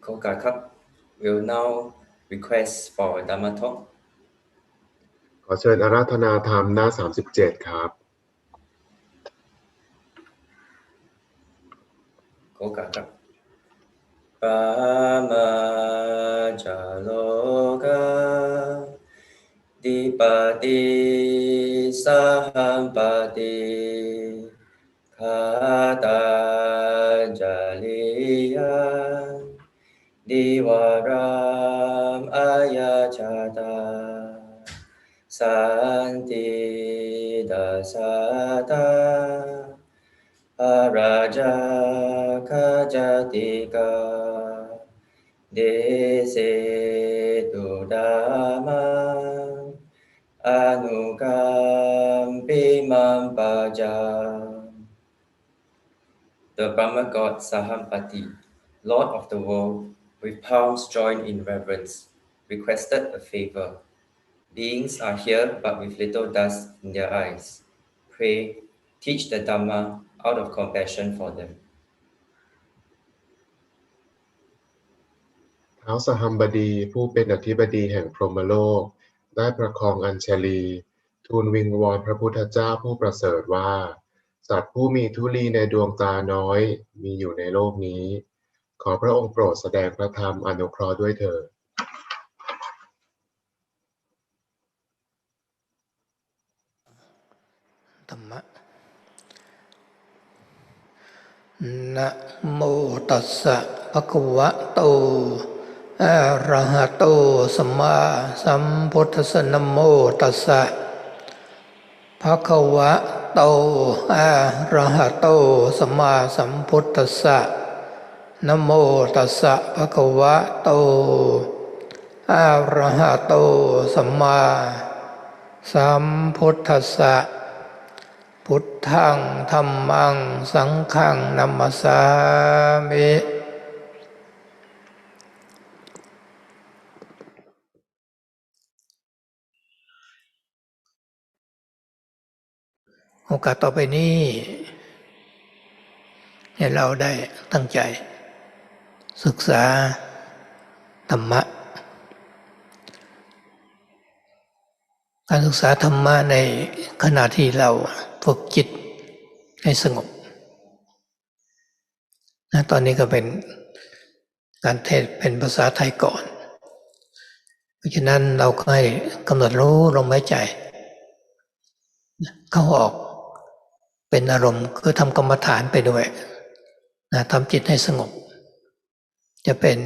ขอโอกาสครับ We'll now request for Dhamma talk. ขอเชิญอาราธนาธรรมหน้า37ครับขอโอกาสครับปามาจาโลกาดิปติสัมปติคาตาจาริยาดิวารามอายาชาตาสันติดาสาตาอาราจาคาจติกาเดเสตุดามาอนุกัมปิมัมปะจา The Brahma God Sahampati, Lord of the world, with palms joined in reverence, requested a favor. Beings are here but with little dust in their eyes. Pray, teach the Dhamma out of compassion for them. ท้าวสหัมบดีผู้เป็นอธิบดีแห่งพรหมโลกได้ประคองอัญชลีทูลวิงวอนพระพุทธเจ้าผู้ประเสริฐว่าสัตว์ผู้มีธุลีในดวงตาน้อยมีอยู่ในโลกนี้ขอพระองค์โปรดแสดงพระธรรมอนุเคราะห์ด้วยเถิดธรรมะนะโมตัสสะภะคะวะโตอะระหะโตสัมมาสัมพุทธัสสะนะโมตัสสะภะคะวะโตอะระหะโตสัมมาสัมพุทธัสสะนะโมตัสสะภะคะวะโตอะระหะโตสัมมาสัมพุทธัสสะพุทธังธัมมังสังฆังนัมมัสสามิโอกาสต่อไปนี้ให้เราได้ตั้งใจศึกษาธรรมะการศึกษาธรรมะในขณะที่เราฝึกจิตให้สงบนะตอนนี้ก็เป็นการเทศน์เป็นภาษาไทยก่อนเพราะฉะนั้นเราก็ให้กำหนดรู้ลมหายใจเข้าออกเป็นอารมณ์คือทำกรรมฐานไปด้วยนะทำจิตให้สงบจะเป็น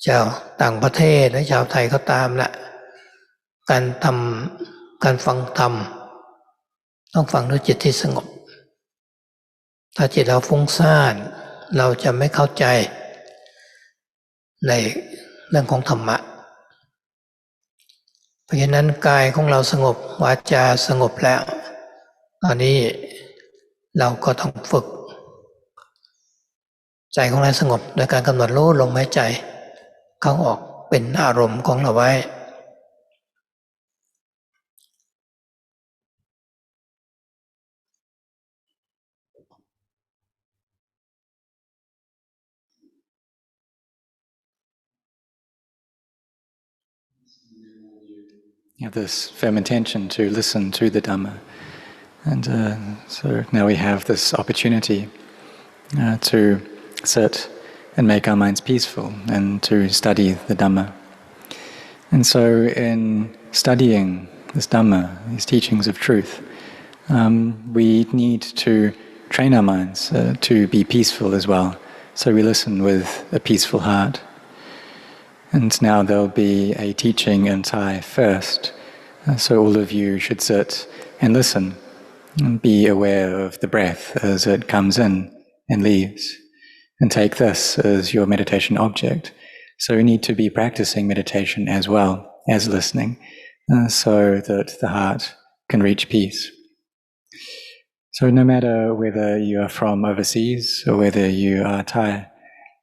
ชาวต่างประเทศหรือชาวไทยก็ตามนะการฟังธรรมต้องฟังด้วยจิตที่สงบถ้าจิตเราฟุ้งซ่านเราจะไม่เข้าใจในเรื่องของธรรมะเพราะฉะนั้นกายของเราสงบวาจาสงบแล้วตอนนี้เราก็ต้องฝึกใจของเราสงบโดยการกำหนดรู้ลมหายใจเข้าออกเป็นอารมณ์ของเราไว้Have this firm intention to listen to the Dhamma. And so now we have this opportunity to sit and make our minds peaceful and to study the Dhamma. And so in studying this Dhamma, these teachings of truth, we need to train our minds to be peaceful as well. So we listen with a peaceful heart. And now there'll be a teaching in Thai first. So all of you should sit and listen and be aware of the breath as it comes in and leaves. And take this as your meditation object. So you need to be practicing meditation as well as listening so that the heart can reach peace. So no matter whether you are from overseas or whether you are Thai,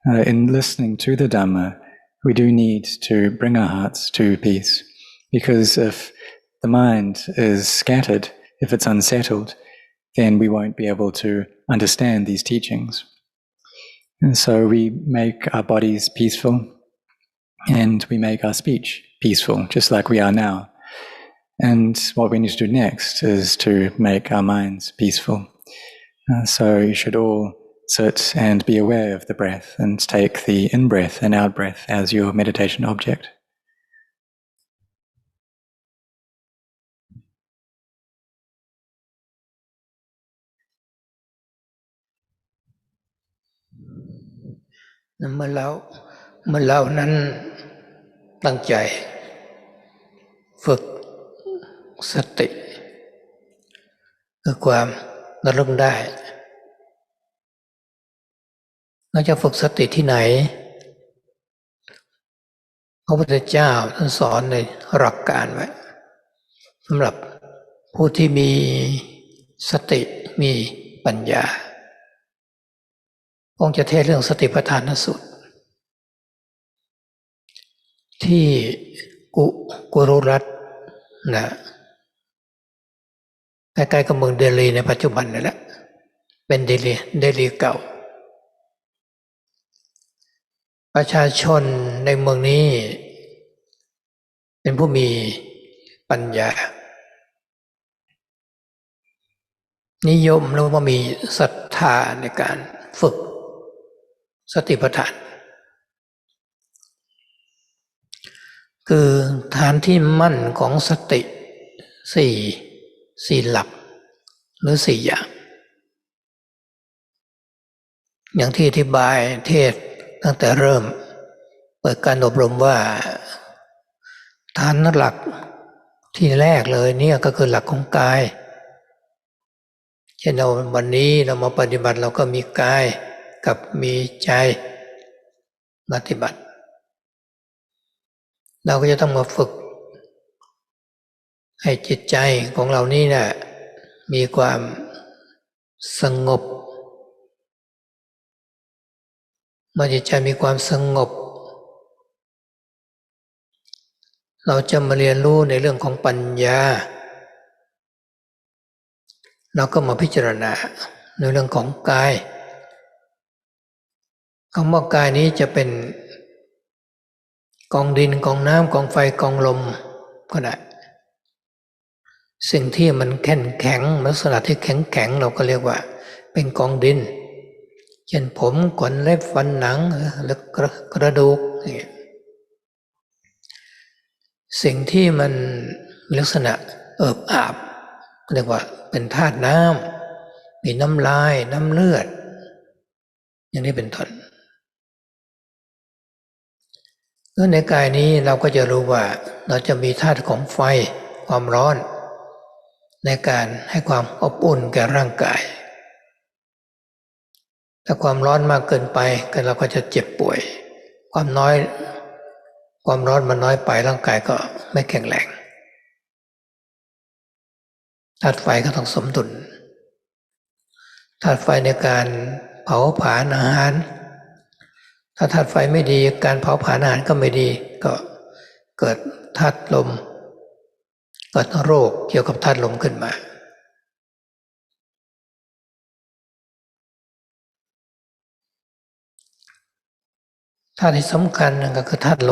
in listening to the Dhamma, we do need to bring our hearts to peace. Because if the mind is scattered, if it's unsettled, then we won't be able to understand these teachings. And so we make our bodies peaceful and we make our speech peaceful, just like we are now. And what we need to do next is to make our minds peaceful. So you should all sit and be aware of the breath and take the in-breath and out-breath as your meditation object.เมื่อเรานั้นตั้งใจฝึกสติคือความระลึกได้เราจะฝึกสติที่ไหนพระพุทธเจ้าท่านสอนในหลักการไว้สำหรับผู้ที่มีสติมีปัญญาองค์จะเทศเรื่องสติปัฏฐานสูตรที่กุรุรัตน์นะใกล้ๆกับเมืองเดลีในปัจจุบันนี่แหละเป็นเดลีเก่าประชาชนในเมืองนี้เป็นผู้มีปัญญานิยมหรือว่ามีศรัทธาในการฝึกสติปัฏฐานคือฐานที่มั่นของสติสี่หลักหรือ4อย่างที่อธิบายเทศตั้งแต่เริ่มเปิดการอบรมว่าฐานหลักที่แรกเลยเนี่ยก็คือหลักของกายเช่นเราวันนี้เรามาปฏิบัติเราก็มีกายกับมีใจปฏิบัติเราก็จะต้องมาฝึกให้จิตใจของเรานี่เนี่ยมีความสงบเมื่อจิตใจมีความสงบเราจะมาเรียนรู้ในเรื่องของปัญญาเราก็มาพิจารณาในเรื่องของกายคำว่ากายนี้จะเป็นกองดินกองน้ำกองไฟกองลมก็ได้สิ่งที่มันแข็งลักษณะที่แข็งเราก็เรียกว่าเป็นกองดินเช่นผมขนเล็บฟันหนังหรือกระดูกสิ่งที่มันมีลักษณะเอิบอาบเรียกว่าเป็นธาตุน้ำมีน้ำลายน้ำเลือดอย่างนี้เป็นต้นในกายนี้เราก็จะรู้ว่าเราจะมีธาตุของไฟความร้อนในการให้ความอบอุ่นแก่ร่างกายถ้าความร้อนมากเกินไปเราก็จะเจ็บป่วยความร้อนมันน้อยไปร่างกายก็ไม่แข็งแรงธาตุไฟก็ต้องสมดุลธาตุไฟในการเผาผลาญอาหารถ้าธาตุไฟไม่ดีการเผาผลาญอาหารก็ไม่ดีก็เกิดธาตุลมเกิดโรคเกี่ยวกับธาตุลมขึ้นมาธาตุที่สำคัญก็คือธาตุล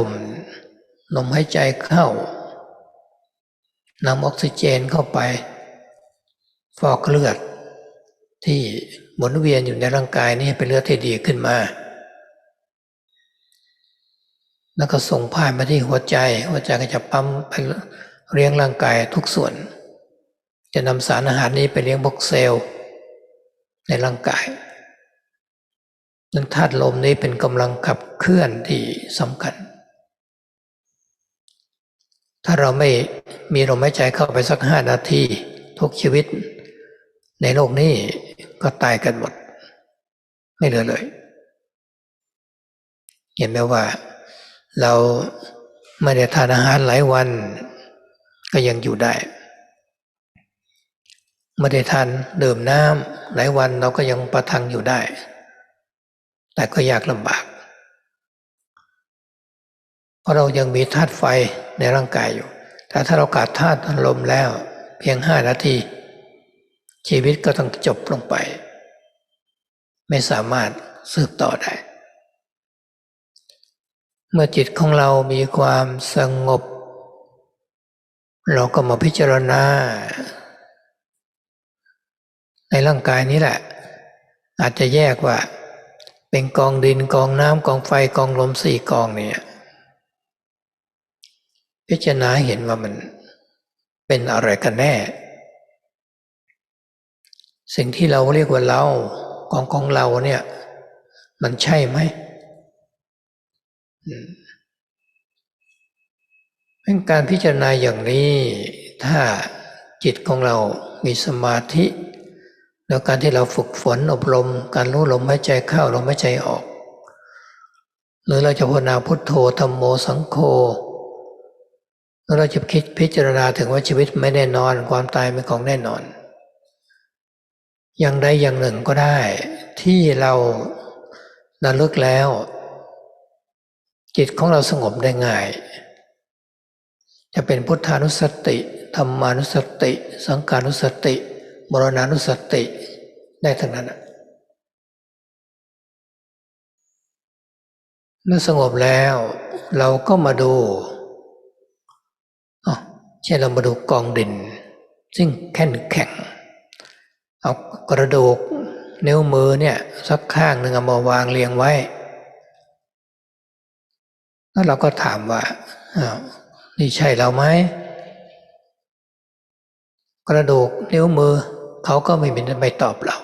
มหายใจเข้านำออกซิเจนเข้าไปฟอกเลือดที่หมุนเวียนอยู่ในร่างกายนี้เป็นเลือดที่ดีขึ้นมาแล้วก็ส่งผ่านมาที่หัวใจก็จะปั๊มไปเลี้ยงร่างกายทุกส่วนจะนำสารอาหารนี้ไปเลี้ยงพวกเซลล์ในร่างกายนั้นธาตุลมนี้เป็นกำลังขับเคลื่อนที่สำคัญถ้าเราไม่มีลมหายใจเข้าไปสัก5 นาทีทุกชีวิตในโลกนี้ก็ตายกันหมดไม่เหลือเลยเห็นไหมว่าเราไม่ได้ทานอาหารหลายวันก็ยังอยู่ได้ไม่ได้ทานดื่มน้ำหลายวันเราก็ยังประทังอยู่ได้แต่ก็ยากลำบากเพราะเรายังมีธาตุไฟในร่างกายอยู่แต่ถ้าเราขาดธาตุลมแล้วเพียง5 นาทีชีวิตก็ต้องจบลงไปไม่สามารถ สืบต่อได้เมื่อจิตของเรามีความสงบเราก็มาพิจารณาในร่างกายนี้แหละอาจจะแยกว่าเป็นกองดินกองน้ำกองไฟกองลมสี่กองเนี่ยพิจารณาเห็นว่ามันเป็นอะไรกันแน่สิ่งที่เราเรียกว่าเราของเราเนี่ยมันใช่ไหมเป็นการพิจารณาอย่างนี้ถ้าจิตของเรามีสมาธิแล้วการที่เราฝึกฝนอบรมการรู้ลมหายใจเข้าลมหายใจออกหรือเราจะภาวนาพุทโธธัมโมสังโฆแล้วเราจะคิดพิจารณาถึงว่าชีวิตไม่แน่นอนความตายเป็นของแน่นอนอย่างใดอย่างหนึ่งก็ได้ที่เราระลึกแล้วจิตของเราสงบได้ง่ายจะเป็นพุทธานุสติธัมมานุสติสังฆานุสติมรณานุสติได้ทั้งนั้นเมื่อสงบแล้วเราก็มาดูเช่นเรามาดูกองดินซึ่งแข็งเอากระดูกนิ้วมือเนี่ยสักข้างหนึ่งเอามาวางเรียงไว้แล้วเราก็ถามว่านี่ใช่เราไหมกระดูกนิ้วมือเขาก็ไม่ตอบเรา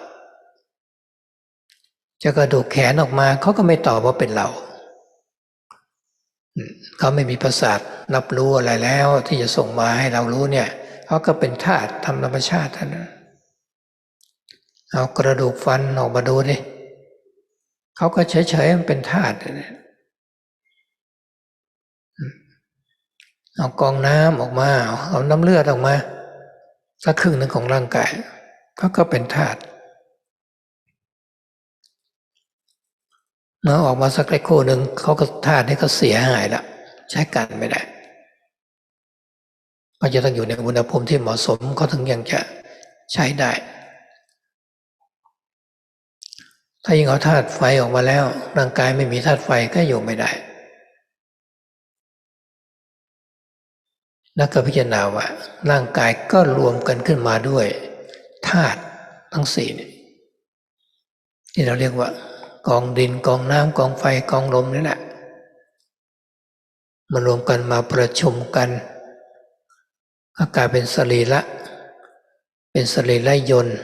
จะกระดูกแขนออกมาเขาก็ไม่ตอบว่าเป็นเราเขาไม่มีประสาทรับรู้อะไรแล้วที่จะส่งมาให้เรารู้เนี่ยเขาก็เป็นธาตุธรรมชาติเท่านั้นเอากระดูกฟันออกมาดูดิเขาก็เฉยๆมันเป็นธาตุเอากองน้ำออกมาเอาน้ำเลือดออกมาสักครึ่งหนึ่งของร่างกายเขาก็เป็นธาตุเมื่อออกมาสักไอ้คู่หนึ่งเขาก็ธาตุนี้ก็เสียหายละใช้การไม่ได้ก็จะต้องอยู่ในอุณหภูมิที่เหมาะสมเขาถึงยังจะใช้ได้ถ้ายิ่งเอาธาตุไฟออกมาแล้วร่างกายไม่มีธาตุไฟก็อยู่ไม่ได้แล้วก็พิจารณาว่าร่างกายก็รวมกันขึ้นมาด้วยธาตุทั้งสี่ที่เราเรียกว่ากองดินกองน้ำกองไฟกองลมนี่แหละมารวมกันมาประชุมกันก็กลายเป็นสรีระเป็นสรีระยนต์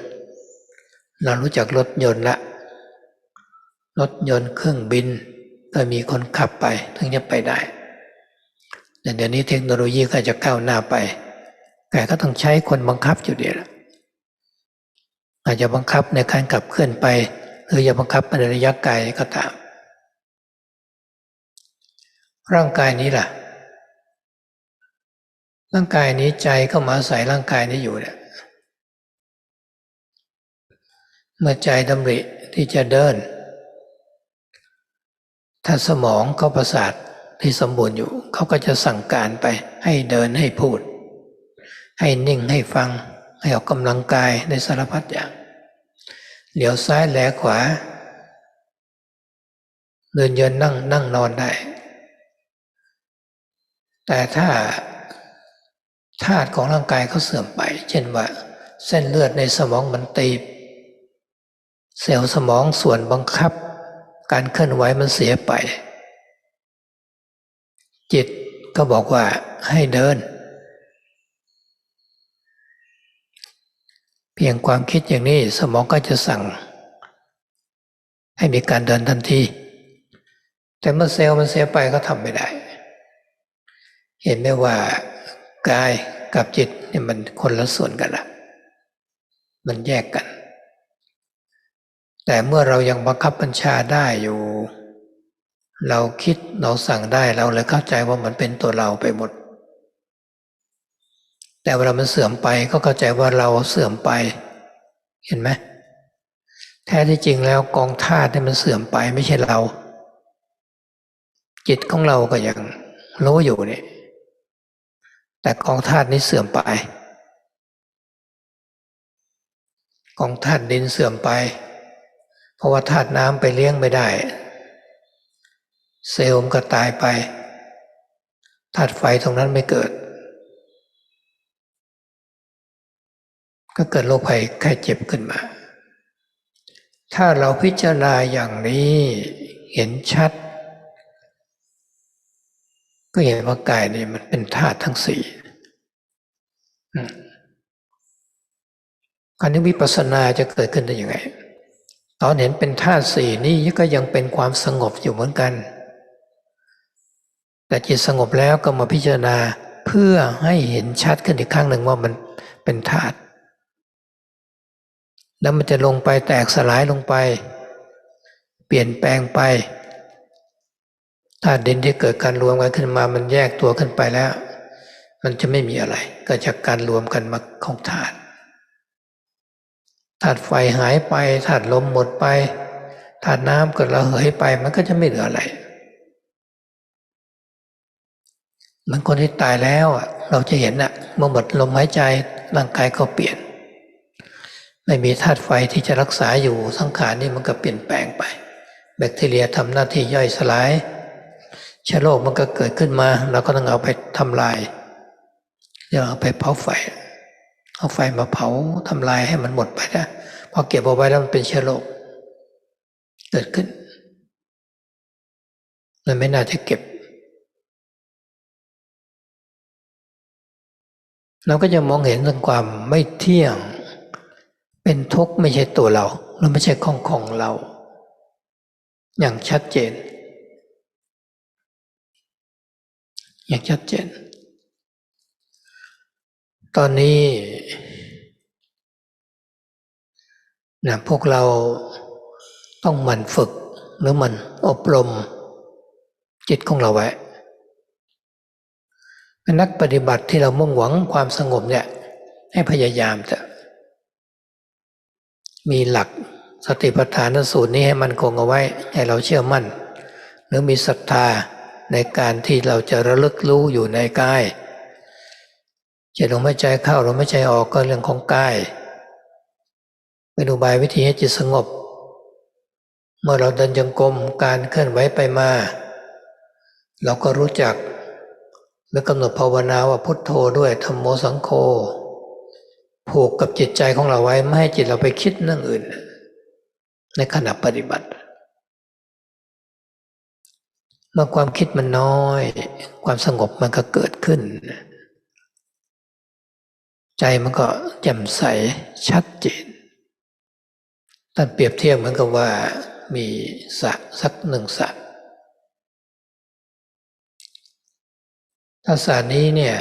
เรารู้จักรถยนต์ละรถยนต์เครื่องบินก็มีคนขับไปถึงจะไปได้แต่เดี๋ยวนี้เทคโนโลยีก็จะก้าวหน้าไปแต่ก็ต้องใช้คนบังคับอยู่ดีละอาจจะบังคับในการขับเคลื่อนไปหรือจะบังคับในระยะไกลก็ตามร่างกายนี้ล่ะร่างกายนี้ใจก็มาอาศัยร่างกายนี้อยู่เนี่ยเมื่อใจดำริที่จะเดินถ้าสมองเขาประสาทที่สมบูรณ์อยู่เขาก็จะสั่งการไปให้เดินให้พูดให้นิ่งให้ฟังให้ออกกำลังกายในสารพัดอย่างเหลียวซ้ายแลขวาเดินยืนนั่งนอนได้แต่ถ้าธาตุของร่างกายเขาเสื่อมไปเช่นว่าเส้นเลือดในสมองมันตีบเซลล์สมองส่วนบังคับการเคลื่อนไหวมันเสียไปจิตก็บอกว่าให้เดินเพียงความคิดอย่างนี้สมองก็จะสั่งให้มีการเดินทันทีแต่เมื่อเซลล์มันเสียไปก็ทำไม่ได้เห็นไหมว่ากายกับจิตนี่มันคนละส่วนกันละมันแยกกันแต่เมื่อเรายังบังคับบัญชาได้อยู่เราคิดเราสั่งได้เราเลยเข้าใจว่ามันเป็นตัวเราไปหมดแต่เวลามันเสื่อมไปก็เข้าใจว่าเราเสื่อมไปเห็นไหมแท้ที่จริงแล้วกองธาตุนี่มันเสื่อมไปไม่ใช่เราจิตของเราก็ยังรู้อยู่นี่แต่กองธาตุนี้เสื่อมไปกองธาตุดินเสื่อมไป เพราะว่าธาตุน้ำไปเลี้ยงไม่ได้เซลล์มันก็ตายไปธาตุไฟตรงนั้นไม่เกิดก็เกิดโรคภัยไข้เจ็บขึ้นมาถ้าเราพิจารณาอย่างนี้เห็นชัดก็เห็นว่ากายนี่มันเป็นธาตุทั้งสี่การนี้วิปัสสนาจะเกิดขึ้นได้ยังไงตอนเห็นเป็นธาตุสี่นี่ก็ยังเป็นความสงบอยู่เหมือนกันแต่จิตสงบแล้วก็มาพิจารณาเพื่อให้เห็นชัดขึ้นอีกครั้งหนึ่งว่ามันเป็นธาตุแล้วมันจะลงไปแตกสลายลงไปเปลี่ยนแปลงไปธาตุดินที่เกิดการรวมกันขึ้นมามันแยกตัวขึ้นไปแล้วมันจะไม่มีอะไรก็จากการรวมกันมาของธาตุธาตุไฟหายไปธาตุลมหมดไปธาตุน้ำก็ระเหยไปมันก็จะไม่เหลืออะไรเหมือนคนที่ตายแล้วเราจะเห็นเมื่อหมดลมหายใจร่างกายก็เปลี่ยนไม่มีธาตุไฟที่จะรักษาอยู่สังขารนี่มันก็เปลี่ยนแปลงไปแบคทีเรียทำหน้าที่ย่อยสลายเชื้อโรคมันก็เกิดขึ้นมาเราก็ต้องเอาไปทำลายเอาไปเผาไฟเอาไฟมาเผาทำลายให้มันหมดไปนะพอเก็บเอาไว้แล้วมันเป็นเชื้อโรคเกิดขึ้นมันไม่น่าจะเก็บเราก็จะมองเห็นถึงความไม่เที่ยงเป็นทุกข์ไม่ใช่ตัวเราและไม่ใช่ของเราอย่างชัดเจนอย่างชัดเจนตอนนี้พวกเราต้องหมั่นฝึกหรือหมั่นอบรมจิตของเราไว้เป็นนักปฏิบัติที่เรามุ่งหวังความสงบเนี่ยให้พยายามจะมีหลักสติปัฏฐานสูตรนี้ให้มันคงเอาไว้ให้เราเชื่อมั่นหรือมีศรัทธาในการที่เราจะระลึกรู้อยู่ในกายจะลมหายใจเข้าลมหายใจออกก็เรื่องของกายเป็นอุบายวิธีให้จิตสงบเมื่อเราเดินจงกรมการเคลื่อนไหวไปมาเราก็รู้จักหรือกำหนดภาวนาว่าพุทโธด้วยธัมโมสังโฆผูกกับจิตใจของเราไว้ไม่ให้จิตเราไปคิดเรื่องอื่นในขณะปฏิบัติเมื่อความคิดมันน้อยความสงบมันก็เกิดขึ้นใจมันก็แจ่มใสชัดเจนท่านเปรียบเทียบเหมือนกับว่ามีสระสักหนึ่งสระถ้าสระนี้เนี่ย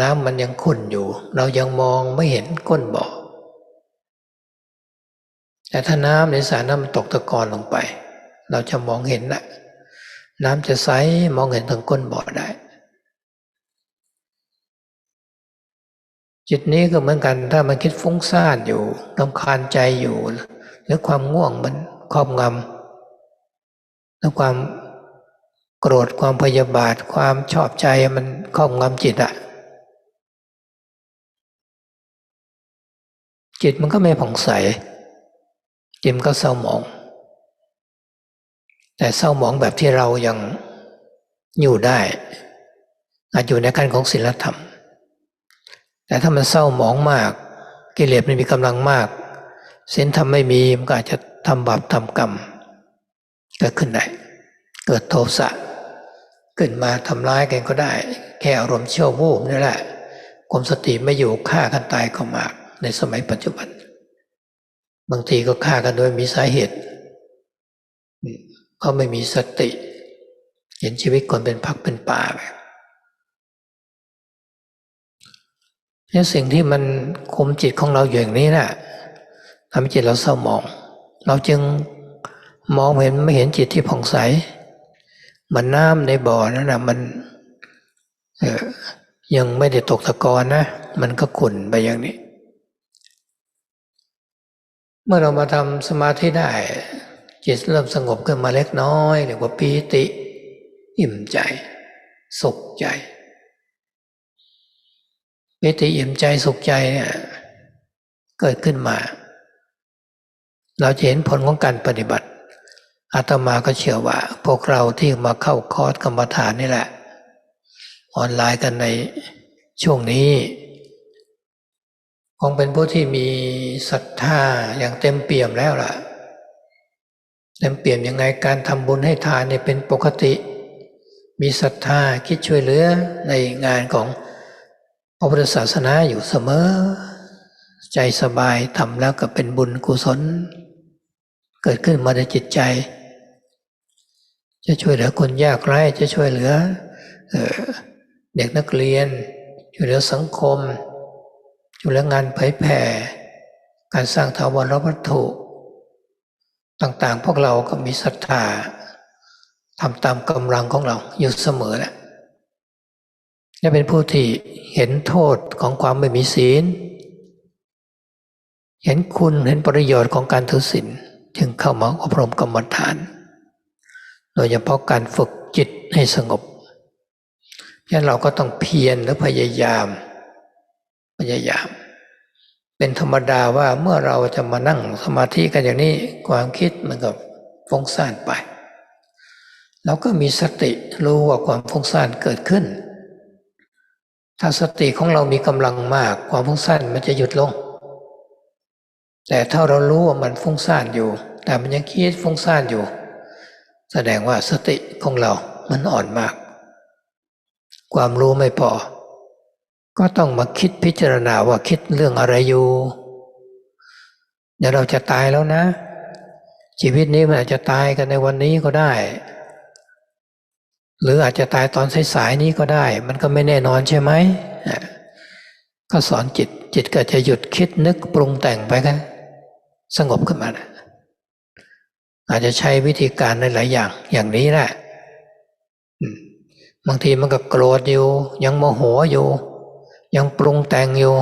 น้ำมันยังขุ่นอยู่เรายังมองไม่เห็นก้นบ่อแต่ถ้าน้ำในสระนั้นมันตกตะกอนลงไปเราจะมองเห็นน้ำจะใสมองเห็นถึงก้นบ่อได้จิตนี้ก็เหมือนกันถ้ามันคิดฟุ้งซ่านอยู่รำคาญใจอยู่หรือความง่วงมันครอบงำแล้วความโกรธความพยาบาทความชอบใจมันครอบงำจิตจิตมันก็ไม่ผ่องใสจิตมันก็เศร้าหมองแต่เศร้าหมองแบบที่เรายังอยู่ได้อาจอยู่ในขั้นของศีลธรรมแต่ถ้ามันเศร้าหมองมากกิเลสมันมีกำลังมากศีลธรรมไม่มีมันก็อาจจะทำบาปทำกรรมเกิดขึ้นได้เกิดโทสะขึ้นมาทำร้ายกันก็ได้แค่อารมณ์ชั่ววูบนี่แหละความสติไม่อยู่ฆ่ากันตายก็มากในสมัยปัจจุบันบางทีก็ฆ่ากันโดยมีสาเหตุเพราะไม่มีสติเห็นชีวิตคนเป็นผักเป็นป่าไปนี่สิ่งที่มันคุมจิตของเราอยู่อย่างนี้ทำให้จิตเราเศร้าหมองเราจึงมองไม่เห็นจิตที่ผ่องใสมันน้ำในบ่อนั่นมันยังไม่ได้ตกตะกอนนะมันก็ขุ่นไปอย่างนี้เมื่อเรามาทำสมาธิได้จิตเริ่มสงบขึ้นมาเล็กน้อยเรียกว่าปีติอิ่มใจสุขใจปีติอิ่มใจสุขใจเนี่ยเกิดขึ้นมา เราจะเห็นผลของการปฏิบัติอาตมาก็เชื่อว่าพวกเราที่มาเข้าคอร์สกรรมฐานนี่แหละออนไลน์กันในช่วงนี้คงเป็นผู้ที่มีศรัทธาอย่างเต็มเปี่ยมแล้วล่ะเต็มเปี่ยมยังไงการทำบุญให้ทานเนี่ยเป็นปกติมีศรัทธาคิดช่วยเหลือในงานของพระพุทธศาสนาอยู่เสมอใจสบายทำแล้วก็เป็นบุญกุศลเกิดขึ้นมาในจิตใจจะช่วยเหลือคนยากไร้จะช่วยเหลือเด็กนักเรียนช่วยเหลือสังคมช่วยเหลืองานเผยแผ่การสร้างถาวรวัตถุต่างๆพวกเราก็มีศรัทธาทำตามกำลังของเราอยู่เสมอแหละและเป็นผู้ที่เห็นโทษของความไม่มีศีลเห็นคุณเห็นประโยชน์ของการถือศีลจึงเข้ามาอบรมกรรมฐานโดยเฉพาะการฝึกจิตให้สงบฉะนั้นเราก็ต้องเพียรหรือพยายามเป็นธรรมดาว่าเมื่อเราจะมานั่งสมาธิกันอย่างนี้ความคิดมันก็ฟุ้งซ่านไปเราก็มีสติรู้ว่าความฟุ้งซ่านเกิดขึ้นถ้าสติของเรามีกำลังมากความฟุ้งซ่านมันจะหยุดลงแต่ถ้าเรารู้ว่ามันฟุ้งซ่านอยู่แต่มันยังคิดฟุ้งซ่านอยู่แสดงว่าสติของเรามันอ่อนมากความรู้ไม่พอก็ต้องมาคิดพิจารณาว่าคิดเรื่องอะไรอยู่เดี๋ยวเราจะตายแล้วนะชีวิตนี้มันอาจจะตายกันในวันนี้ก็ได้หรืออาจจะตายตอนสายๆนี้ก็ได้มันก็ไม่แน่นอนใช่ไหมก็สอนจิตก็จะหยุดคิดนึกปรุงแต่งไปกันสงบขึ้นมาอาจจะใช้วิธีการในหลายอย่างนี้แหละบางทีมันก็โกรธอยู่ยังโมโหอยู่ยังปรุงแต่งอยู่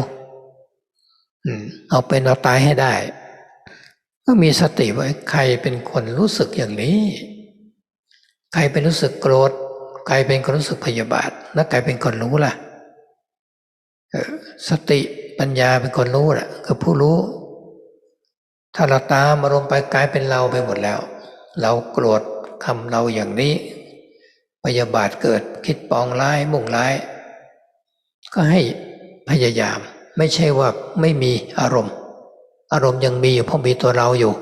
เอาเป็นเอาตายให้ได้ก็มีสติว่าใครเป็นคนรู้สึกอย่างนี้ใครเป็นรู้สึกโกรธใครเป็นคนรู้สึกพยาบาทและใครเป็นคนรู้ล่ะสติปัญญาเป็นคนรู้แหละคือผู้รู้ถ้าเราตามอารมณ์ไปกลายเป็นเราไปหมดแล้วเราโกรธคำเราอย่างนี้พยาบาทเกิดคิดปองร้ายมุ่งร้ายก็ให้พยายามไม่ใช่ว่าไม่มีอารมณ์ยังมีอยู่เพราะมีตัวเราอยู่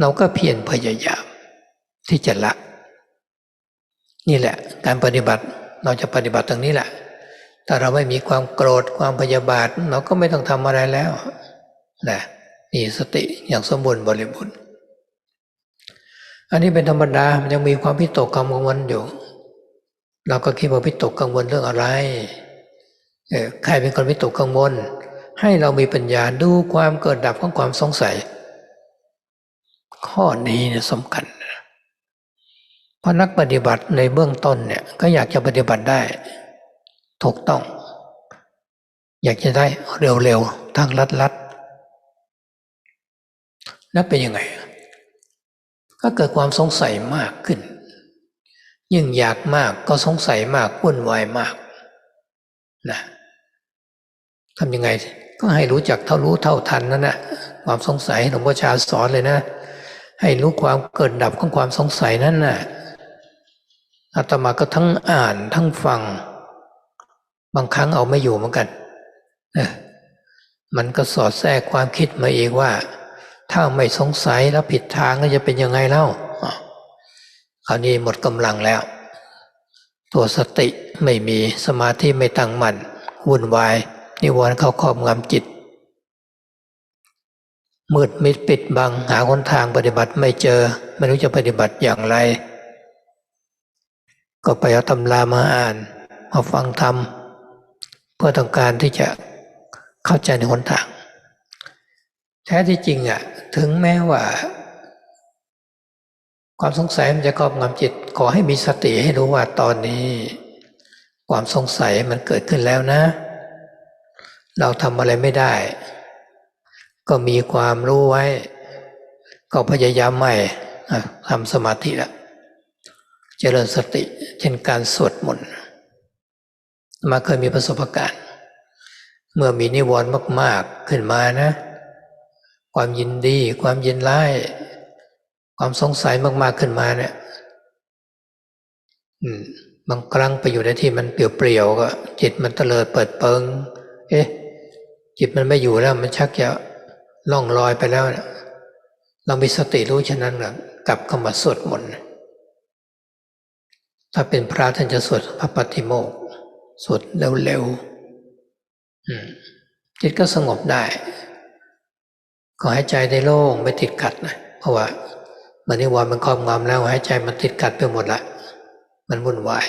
เราก็เพียรพยายามที่จะละนี่แหละการปฏิบัติเราจะปฏิบัติตรงนี้แหละถ้าเราไม่มีความโกรธความพยาบาทเราก็ไม่ต้องทำอะไรแล้วนะมีสติอย่างสมบูรณ์บริบูรณ์อันนี้เป็นธรรมดามันยังมีความวิตกกังวลอยู่เราก็คิดว่าวิตกกังวลเรื่องอะไรใครเป็นคนวิตกกังวลให้เรามีปัญญาดูความเกิดดับของความสงสัยข้อนี้เนี่ยสำคัญเพราะนักปฏิบัติในเบื้องต้นเนี่ยก็อยากจะปฏิบัติได้ถูกต้องอยากจะได้เร็วๆทางลัดๆแล้วเป็นยังไงก็เกิดความสงสัยมากขึ้นยิ่งอยากมากก็สงสัยมากวุ่นวายมากนะทำยังไงก็ให้รู้จักเท่ารู้เท่าทันนั่นแหละความสงสัยหลวงพ่อชาสอนเลยนะให้รู้ความเกิดดับของความสงสัยนั่นน่ะอาตมาก็ทั้งอ่านทั้งฟังบางครั้งเอาไม่อยู่เหมือนกันมันก็สอดแทรกความคิดมาเองว่าถ้าไม่สงสัยแล้วผิดทางก็จะเป็นยังไงเล่าคราวนี้หมดกำลังแล้วตัวสติไม่มีสมาธิไม่ตั้งมั่นวุ่นวายนิวรณ์เข้าครอบงำจิตมืดมิดปิดบังหาหนทางปฏิบัติไม่เจอไม่รู้จะปฏิบัติอย่างไรก็ไปเอาตำรามาอ่านมาฟังธรรมเพื่อต้องการที่จะเข้าใจในหนทางแท้ที่จริงถึงแม้ว่าความสงสัยมันจะครอบงำจิตขอให้มีสติให้รู้ว่าตอนนี้ความสงสัยมันเกิดขึ้นแล้วนะเราทำอะไรไม่ได้ก็มีความรู้ไว้ก็พยายามใหม่ทำสมาธิละเจริญสติเช่นการสวดมนต์มาเคยมีประสบการณ์เมื่อมีนิวรณ์มากๆขึ้นมานะ ความยินดีความยินร้ายความสงสัยมากๆขึ้นมาเนี่ยบางครั้งไปอยู่ในที่มันเปลี่ยวๆก็จิตมันเตลิดเปิดเปิงจิตมันไม่อยู่แล้วมันชักจะล่องลอยไปแล้วเนี่ยเรามีสติรู้ฉะนั้นกลับเข้ามาสวดมนต์ถ้าเป็นพระท่านจะสวดพระปฏิโมกข์สวดเร็วๆจิตก็สงบได้ขอให้ใจได้โล่งไม่ติดขัดนะเพราะว่ามันนิวรณ์มันครอบงำแล้วให้ใจมันติดขัดไปหมดละมันวุ่นวาย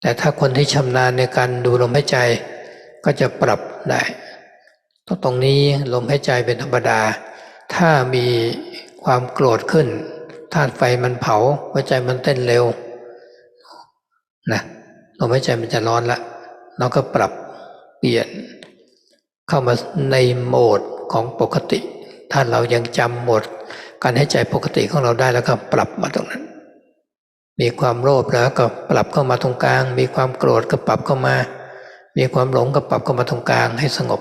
แต่ถ้าคนที่ชำนาญในการดูลมหายใจก็จะปรับได้ตรงนี้ลมหายใจเป็นธรรมดาถ้ามีความโกรธขึ้นธาตุไฟมันเผาหัวใจมันเต้นเร็วนะลมหายใจมันจะร้อนละเราก็ปรับเปลี่ยนเข้ามาในโหมดของปกติถ้าเรายังจำโหมดการหายใจปกติของเราได้แล้วก็ปรับมาตรงนั้นมีความโลภแล้วก็ปรับเข้ามาตรงกลางมีความโกรธก็ปรับเข้ามามีความหลงก็ปรับเข้ามาตรงกลางให้สงบ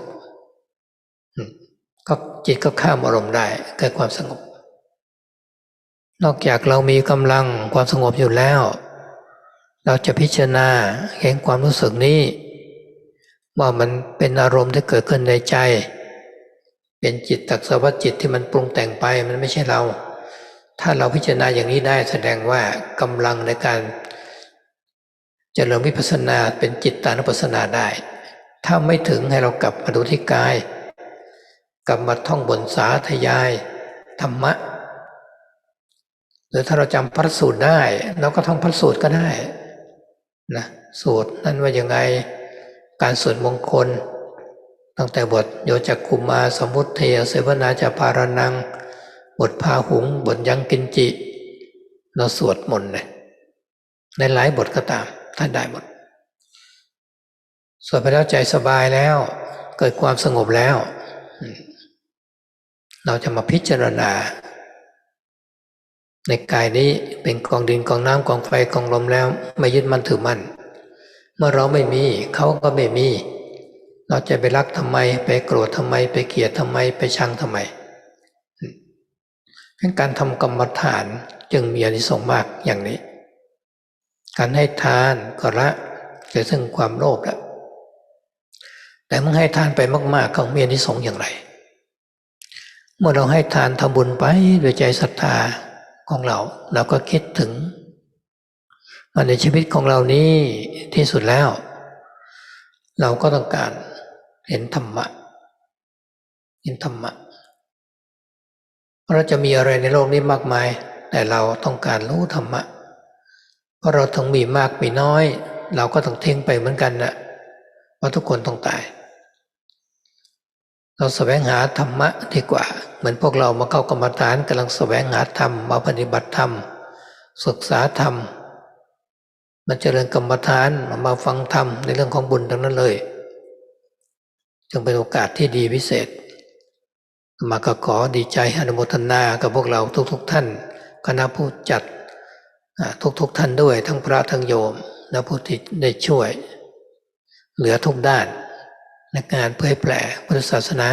ก็จิตก็ข้ามอารมณ์ได้เกิดความสงบนอกจากเรามีกำลังความสงบอยู่แล้วเราจะพิจารณาเห็นความรู้สึกนี้ว่ามันเป็นอารมณ์ที่เกิดขึ้นในใจเป็นจิตตักสวัสจิตที่มันปรุงแต่งไปมันไม่ใช่เราถ้าเราพิจารณาอย่างนี้ได้แสดงว่ากำลังในการเจริญวิปัสสนาเป็นจิตตานุปัสสนาได้ถ้าไม่ถึงให้เรากลับมาดูที่กายกลับมาท่องบนสาธยายธรรมะหรือถ้าเราจำพระสูตรได้เราก็ท่องพระสูตรก็ได้นะสูตรนั้นว่ายังไงการสวดมงคลตั้งแต่บทโยจักขุมาสมุทเทเสวนาจาปารนังบทพาหุงบทยังกินจิเราสวดมนต์เลยในหลายบทก็ตามท่านได้หมดสวดไปแล้วใจสบายแล้วเกิดความสงบแล้วเราจะมาพิจารณาในกายนี้เป็นกองดินกองน้ำกองไฟกองลมแล้วไม่ยึดมั่นถือมั่นเมื่อเราไม่มีเขาก็ไม่มีเราจะไปรักทำไมไปโกรธทำไมไปเกลียดทำไมไปชังทำไมการทำกรรมฐานจึงมีอานิสงส์มากอย่างนี้การให้ทานก็ละเกิดซึ่งความโลภแล้วแต่เมื่อให้ทานไปมากๆก็มีอานิสงส์อย่างไรเมื่อเราให้ทานทำบุญไปด้วยใจศรัทธาของเราก็คิดถึงว่าในชีวิตของเรานี้ที่สุดแล้วเราก็ต้องการเห็นธรรมะเราจะมีอะไรในโลกนี้มากมายแต่เราต้องการรู้ธรรมะเพราะเราทั้งมีมากมีน้อยเราก็ต้องทิ้งไปเหมือนกันนะว่าทุกคนต้องตายเราแสวงหาธรรมะดีกว่าเหมือนพวกเรามาเข้ากรรมฐานกำลังแสวงหาธรรมมาปฏิบัติธรรมศึกษาธรรมมาเจริญกรรมฐานมาฟังธรรมในเรื่องของบุญทั้งนั้นเลยจึงเป็นโอกาสที่ดีพิเศษมาก็ขอดีใจอนุโมทนากับพวกเราทุกท่านคณะผู้จัดทุกท่านด้วยทั้งพระทั้งโยมและผู้ที่ได้ช่วยเหลือทุกด้านในการเผยแผ่พุทธศาสนา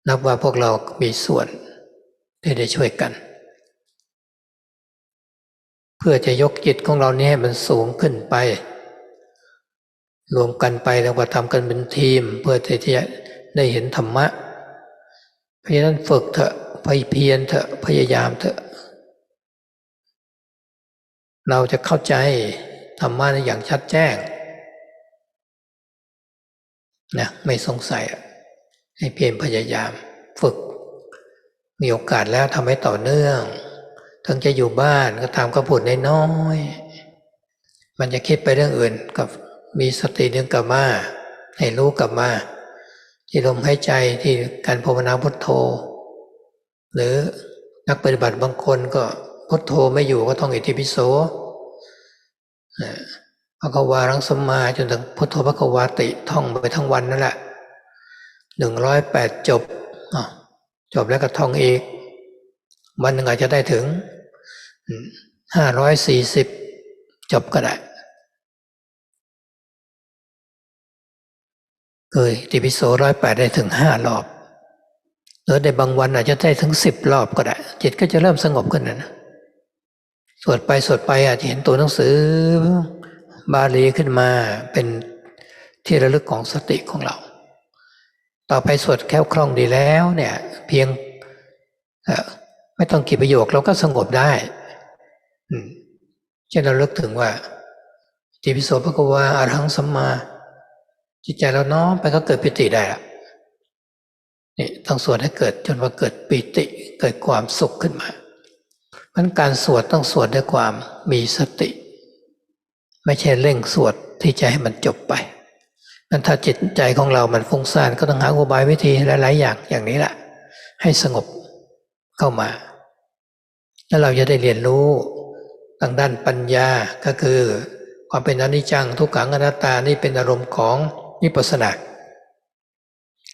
นับว่าพวกเรามีส่วนที่ได้ช่วยกันเพื่อจะยกจิตของเรานี้ให้มันสูงขึ้นไปรวมกันไปแล้วก็ทำกันเป็นทีมเพื่อที่จะได้เห็นธรรมะเพราะฉะนั้นฝึกเถอะเพียรเถอะพยายามเถอะเราจะเข้าใจธรรมะอย่างชัดแจ้งนะไม่สงสัยให้เพียรพยายามฝึกมีโอกาสแล้วทำให้ต่อเนื่องถึงจะอยู่บ้านก็ทำก็พูดน้อยๆมันจะคิดไปเรื่องอื่นก็มีสติดึงกลับมาให้รู้กลับมาที่ลมหายใจที่การภาวนาพุทโธหรือนักปฏิบัติบางคนก็พุทโธไม่อยู่ก็ต้องอิติปิโสภควารังสัมมาจนถึงพุทโธภควาติท่องไปทั้งวันนั่นแหละ108จบจบแล้วก็ท่องอีกวันหนึ่งอาจจะได้ถึง540จบก็ได้ อิติปิโส108ได้ถึง5 รอบหรือในบางวันอาจจะได้ถึง10 รอบก็ได้จิตก็จะเริ่มสงบขึ้นนะสวดไปอาจจะเห็นตัวหนังสือบาลีขึ้นมาเป็นที่ระลึกของสติของเราต่อไปสวดแคล่วคล่องดีแล้วเนี่ยเพียงไม่ต้องกี่ประโยคเราก็สงบได้เช่นเราลึกถึงว่าอิติปิโสภะคะวาอะระหังสัมมาจิตใจเราน้อมไปก็เกิดปิติได้ละนี่ต้องสวดให้เกิดจนว่าเกิดปิติเกิดความสุขขึ้นมาเพราะการสวดต้องสวดด้วยความมีสติไม่ใช่เร่งสวดที่จะให้มันจบไปนั้นถ้าจิตใจของเรามันฟุ้งซ่านก็ต้องหาอุบายวิธีหลายๆอย่างนี้แหละให้สงบเข้ามาแล้วเราจะได้เรียนรู้ทางด้านปัญญาก็คือความเป็นอนิจจังทุกขังอนัตตานี่เป็นอารมณ์ของวิปัสสนา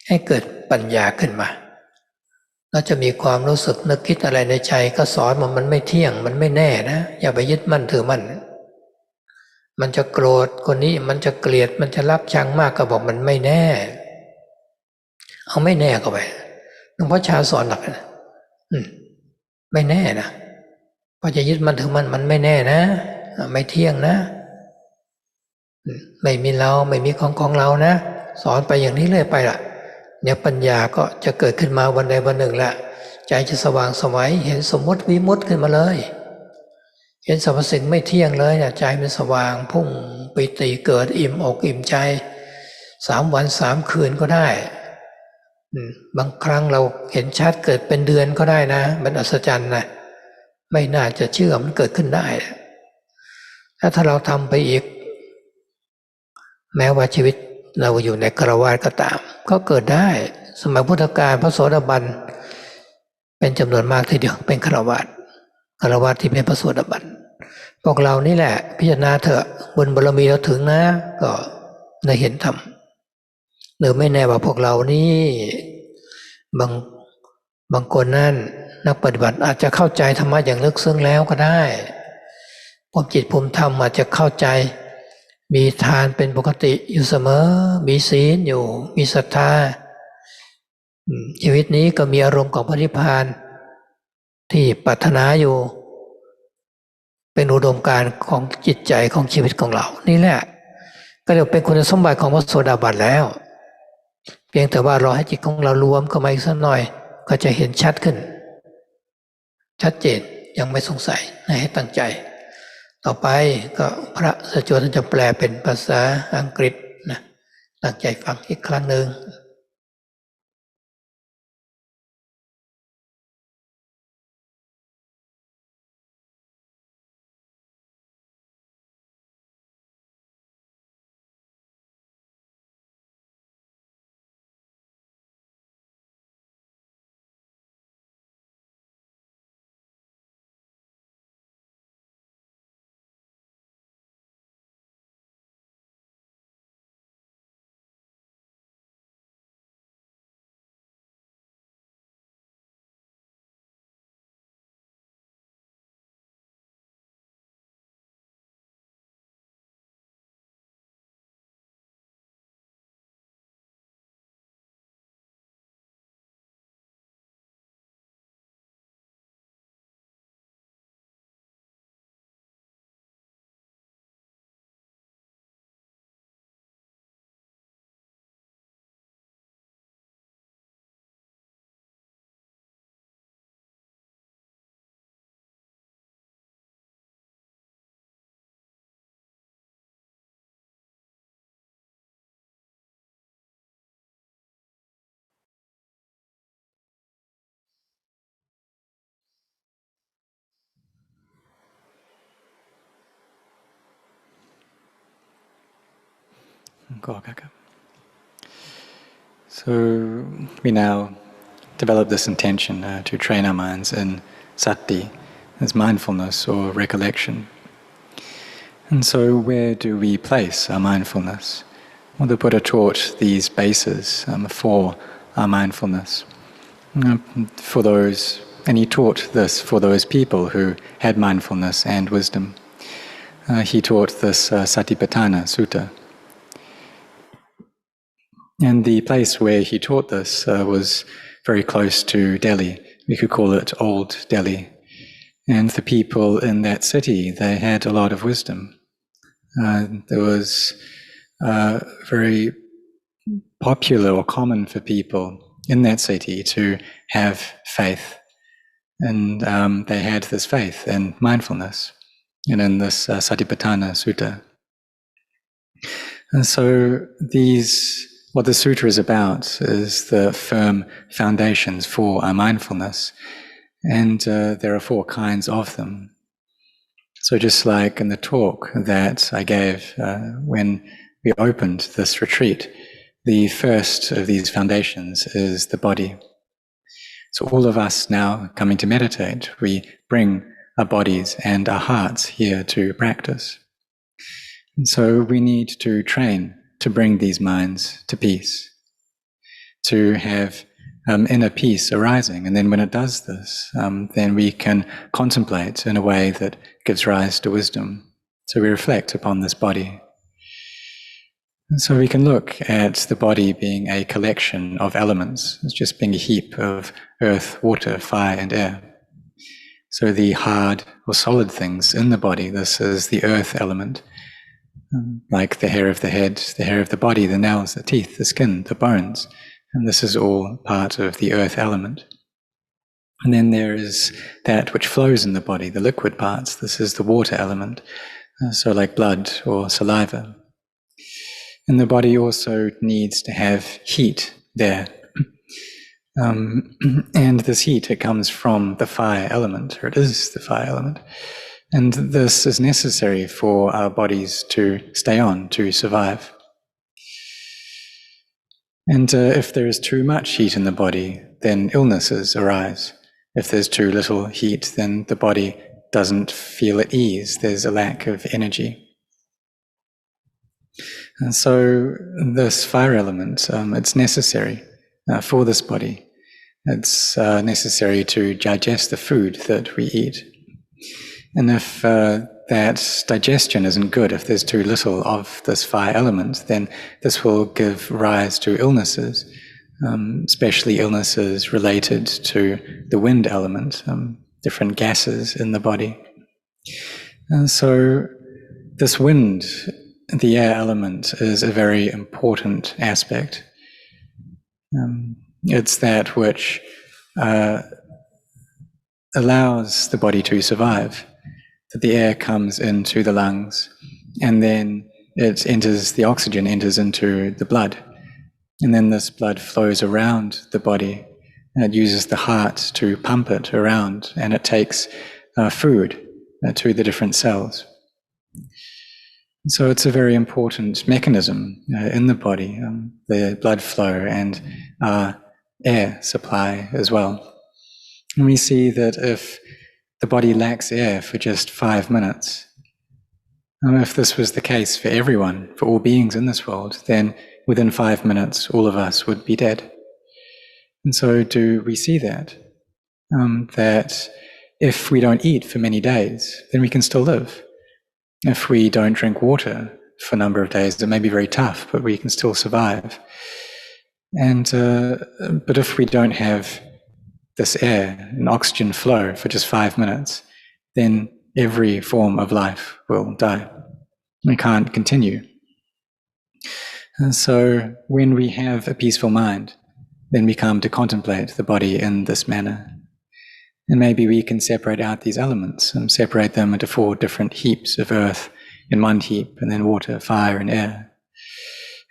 ให้เกิดปัญญาขึ้นมาเราจะมีความรู้สึกนึกคิดอะไรในใจก็สอนมันไม่เที่ยงมันไม่แน่นะอย่าไปยึดมั่นถือมั่นมันจะโกรธคนนี้มันจะเกลียดมันจะรักชังมากก็บอกมันไม่แน่เอาไม่แน่เข้าไปหลวงพ่อชาสอนหลักนะไม่แน่นะพอจะยึดมั่นถือมั่นมันไม่แน่นะไม่เที่ยงนะไม่มีเราไม่มีของเรานะสอนไปอย่างนี้เรื่อยไปล่ะเนี่ยปัญญาก็จะเกิดขึ้นมาวันใดวันหนึ่งละใจจะสว่างไสวเห็นสมมติวิมุตติขึ้นมาเลยเห็นสรรพสิ่งไม่เที่ยงเลยเนี่ยใจมันสว่างพุ่งปิติเกิดอิ่มอกอิ่มใจ3 วัน 3 คืนก็ได้บางครั้งเราเห็นชัดเกิดเป็นเดือนก็ได้นะมันอัศจรรย์นะไม่น่าจะเชื่อมันเกิดขึ้นได้ถ้าเราทำไปอีกแม้ว่าชีวิตเราอยู่ในฆราวาสก็ตามก็เกิดได้สมัยพุทธกาลพระโสดาบันเป็นจำนวนมากทีเดียวเป็นฆราวาสที่เป็นพระโสดาบันพวกเรานี่แหละพิจารณาเถอะบุญบารมีเราถึงนะก็ได้เห็นธรรมหรือไม่แน่ว่าพวกเรานี่บางคนนั่นนักปฏิบัติอาจจะเข้าใจธรรมะอย่างลึกซึ้งแล้วก็ได้ภูมิจิตภูมิธรรมอาจจะเข้าใจมีทานเป็นปกติอยู่เสมอมีศีลอยู่มีศรัทธาชีวิตนี้ก็มีอารมณ์ของพระนิพพานที่ปรารถนาอยู่เป็นอุดมการณ์ของจิตใจของชีวิตของเรานี่แหละก็เรียกเป็นคุณสมบัติของพระโสดาบันแล้วเพียงแต่ว่ารอให้จิตของเรารวมเข้ามาอีกสักหน่อยก็จะเห็นชัดขึ้นชัดเจนยังไม่สงสัยให้ตั้งใจต่อไปก็พระสจวดท่านจะแปลเป็นภาษาอังกฤษนะตั้งใจฟังอีกครั้งหนึ่งSo we now develop this intention to train our minds in sati, as mindfulness or recollection. And so where do we place our mindfulness? Well, the Buddha taught these bases for our mindfulness. And he taught this for those people who had mindfulness and wisdom. He taught this Satipatthana Sutta. And the place where he taught this was very close to Delhi. We could call it Old Delhi. And the people in that city, they had a lot of wisdom. There was very popular or common for people in that city to have faith. And they had this faith in mindfulness and in this Satipatthana Sutta. And so what the sutta is about is the firm foundations for our mindfulness. And there are 4 kinds of them. So just like in the talk that I gave when we opened this retreat, the first of these foundations is the body. So all of us now coming to meditate, we bring our bodies and our hearts here to practice. And so we need to train to bring these minds to peace, to have inner peace arising. And then when it does this, then we can contemplate in a way that gives rise to wisdom. So we reflect upon this body. And so we can look at the body being a collection of elements, as just being a heap of earth, water, fire, and air. So the hard or solid things in the body, this is the earth element, like the hair of the head, the hair of the body, the nails, the teeth, the skin, the bones. And this is all part of the earth element. And then there is that which flows in the body, the liquid parts. This is the water element, so like blood or saliva. And the body also needs to have heat there. And this heat, it comes from the fire element, or it is the fire element. And this is necessary for our bodies to stay on, to survive. And if there is too much heat in the body, then illnesses arise. If there's too little heat, then the body doesn't feel at ease. There's a lack of energy. And so this fire element, it's necessary for this body. It's necessary to digest the food that we eat. And if that digestion isn't good, if there's too little of this fire element, then this will give rise to illnesses, especially illnesses related to the wind element, different gases in the body. And so this wind, the air element, is a very important aspect. It's that which allows the body to survive. That the air comes into the lungs, and then the oxygen enters into the blood. And then this blood flows around the body, and it uses the heart to pump it around, and it takes food to the different cells. So it's a very important mechanism in the body, the blood flow and air supply as well. And we see that if the body lacks air for just 5 minutes, if this was the case for everyone, for all beings in this world, then within 5 minutes all of us would be dead. And so do we see that? That if we don't eat for many days, then we can still live. If we don't drink water for a number of days, it may be very tough, but we can still survive. And but if we don't have this air and oxygen flow for just 5 minutes, then every form of life will die. We can't continue. And so when we have a peaceful mind, then we come to contemplate the body in this manner. And maybe we can separate out these elements and separate them into 4 different heaps of earth in one heap, and then water, fire, and air,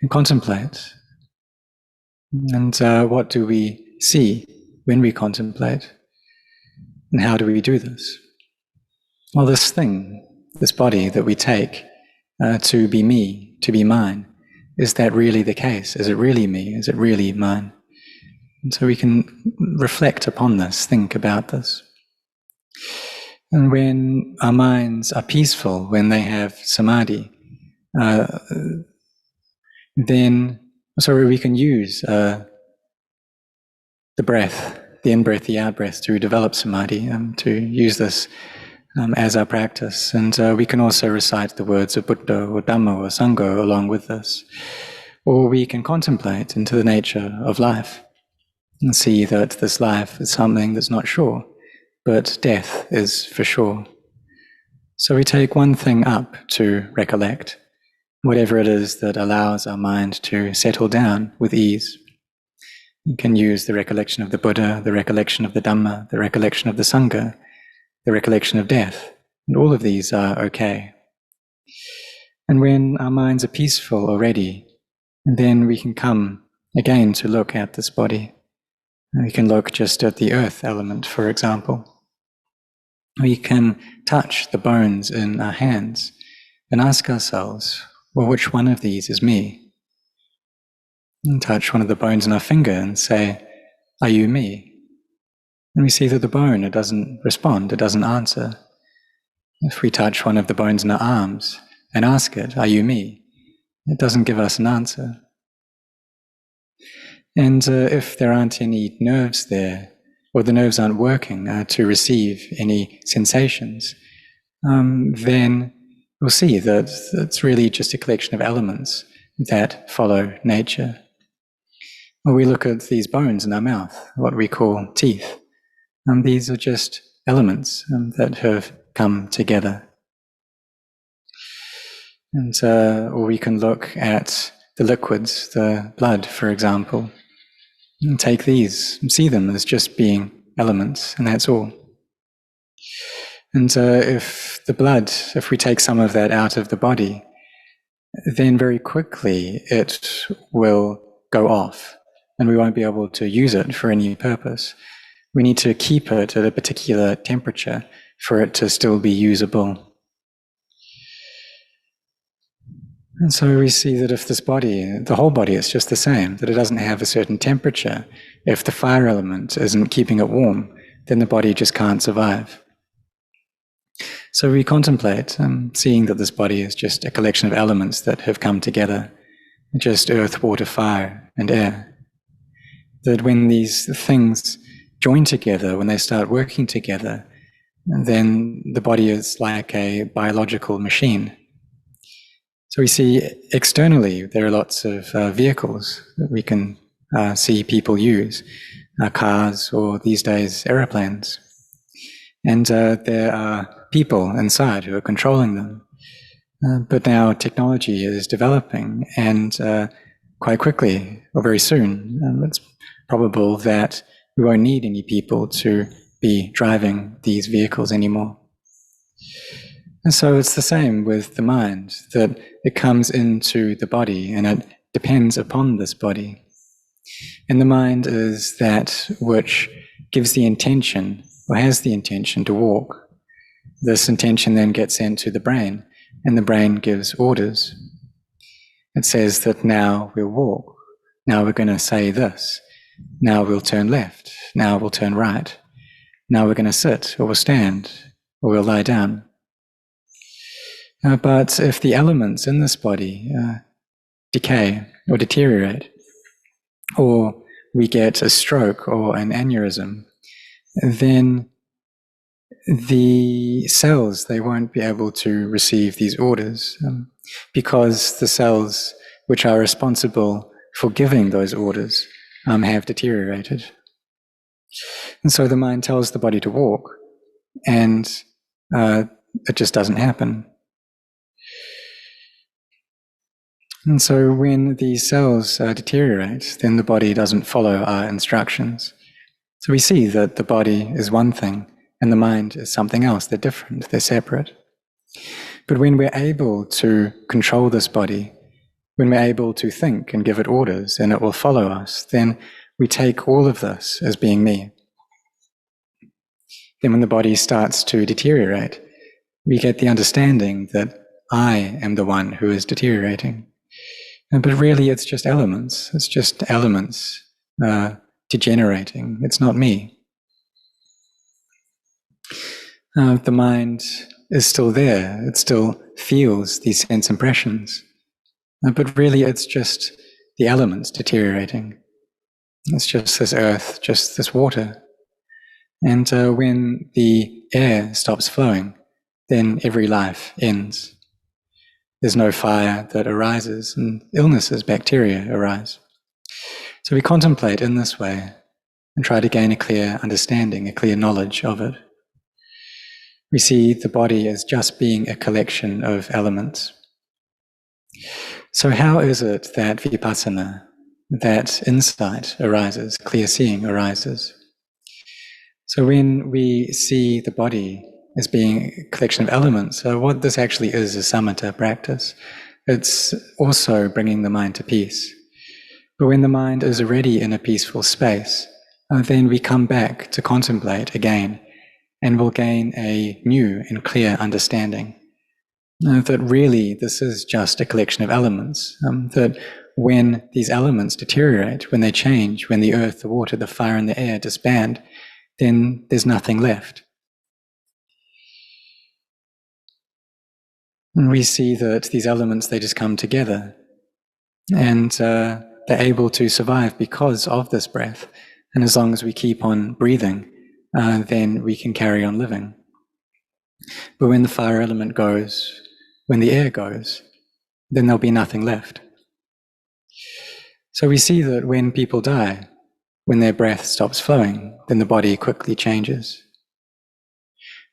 and contemplate. And what do we see when we contemplate? And how do we do this? Well, this thing, this body that we take to be me, to be mine, is that really the case? Is it really me? Is it really mine? And so we can reflect upon this, think about this. And when our minds are peaceful, when they have samadhi, then we can use the breath, the in-breath, the out-breath, to develop samadhi, to use this as our practice. And we can also recite the words of Buddha or Dhamma or Sangha along with this. Or we can contemplate into the nature of life and see that this life is something that's not sure, but death is for sure. So we take one thing up to recollect, whatever it is that allows our mind to settle down with ease. You can use the recollection of the Buddha, the recollection of the Dhamma, the recollection of the Sangha, the recollection of death, and all of these are okay. And when our minds are peaceful already, then we can come again to look at this body. We can look just at the earth element, for example. We can touch the bones in our hands and ask ourselves, well, which one of these is me? And touch one of the bones in our finger and say, are you me? And we see that the bone, it doesn't respond, it doesn't answer. If we touch one of the bones in our arms and ask it, are you me? It doesn't give us an answer. And if there aren't any nerves there, or the nerves aren't working to receive any sensations, then we'll see that it's really just a collection of elements that follow nature. When we look at these bones in our mouth, what we call teeth, these are just elements that have come together. And or we can look at the liquids, the blood, for example, and take these and see them as just being elements, and that's all. And if the blood, if we take some of that out of the body, then very quickly it will go off, and we won't be able to use it for any purpose. We need to keep it at a particular temperature for it to still be usable. And so we see that if this body, the whole body is just the same, that it doesn't have a certain temperature, if the fire element isn't keeping it warm, then the body just can't survive. So we contemplate, seeing that this body is just a collection of elements that have come together, just earth, water, fire, and air. That when these things join together, when they start working together, then the body is like a biological machine. So we see externally there are lots of vehicles that we can see people use, cars or these days aeroplanes. And there are people inside who are controlling them. But now technology is developing, and quite quickly, or very soon, it's probable that we won't need any people to be driving these vehicles anymore. And so it's the same with the mind, that it comes into the body and it depends upon this body. And the mind is that which gives the intention, or has the intention to walk. This intention then gets sent to the brain, and the brain gives orders. It says that now we'll walk, now we're going to say this, now we'll turn left, now we'll turn right, now we're going to sit, or we'll stand, or we'll lie down. But if the elements in this body decay or deteriorate, or we get a stroke or an aneurysm, then the cells, they won't be able to receive these orders because the cells which are responsible for giving those orders have deteriorated. And so the mind tells the body to walk, and it just doesn't happen. And so when these cells deteriorate, then the body doesn't follow our instructions. So we see that the body is one thing and the mind is something else. They're different, they're separate. But when we're able to control this body, when we're able to think and give it orders and it will follow us, then we take all of this as being me. Then when the body starts to deteriorate, we get the understanding that I am the one who is deteriorating. But really it's just elements. It's just elements degenerating. It's not me. The mind is still there. It still feels these sense impressions. But really it's just the elements deteriorating. It's just this earth, just this water. And when the air stops flowing, then every life ends. there's no fire that arises, and illnesses, bacteria arise. So we contemplate in this way and try to gain a clear understanding, a clear knowledge of it. We see the body as just being a collection of elements. So how is it that vipassana, that insight arises, clear seeing arises? So when we see the body as being a collection of elements, what this actually is samatha practice. It's also bringing the mind to peace. But when the mind is already in a peaceful space, then we come back to contemplate again, and will gain a new and clear understanding that really this is just a collection of elements, that when these elements deteriorate, when they change, when the earth, the water, the fire and the air disband, then there's nothing left. And we see that these elements, they just come together, and they're able to survive because of this breath. And as long as we keep on breathing, then we can carry on living. But when the fire element goes, when the air goes, then there'll be nothing left. So we see that when people die, when their breath stops flowing, then the body quickly changes.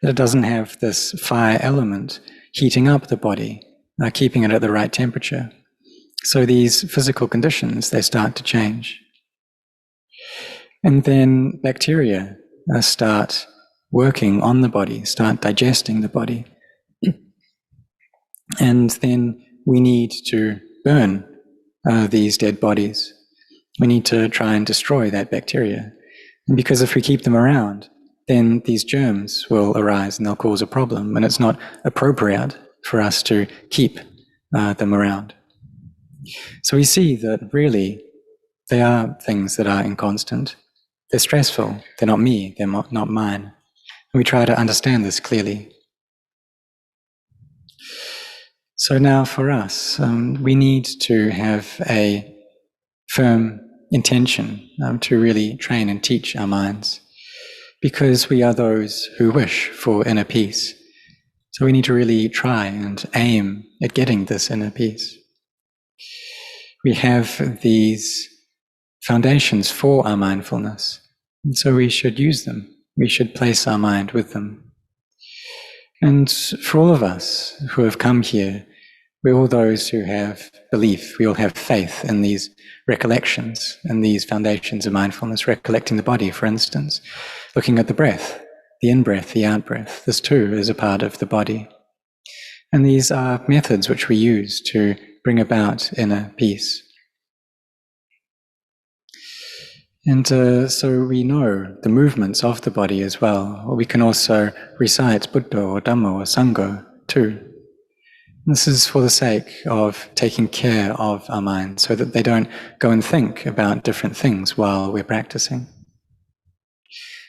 That it doesn't have this fire element heating up the body, keeping it at the right temperature. So these physical conditions, they start to change. And then bacteria start working on the body, start digesting the body. And then we need to burn these dead bodies. We need to try and destroy that bacteria. And because if we keep them around, then these germs will arise and they'll cause a problem. And it's not appropriate for us to keep them around. So we see that really they are things that are inconstant. They're stressful. They're not me. They're not mine. And we try to understand this clearly. So now for us, we need to have a firm intention to really train and teach our minds, because we are those who wish for inner peace. So we need to really try and aim at getting this inner peace. We have these foundations for our mindfulness, and so we should use them. We should place our mind with them. And for all of us who have come here, we're all those who have belief, we all have faith in these recollections and these foundations of mindfulness, recollecting the body, for instance, looking at the breath, the in-breath, the out-breath. This too is a part of the body. And these are methods which we use to bring about inner peace. And so we know the movements of the body as well. Or we can also recite Buddha or Dhamma or Sangha too. This is for the sake of taking care of our minds so that they don't go and think about different things while we're practicing.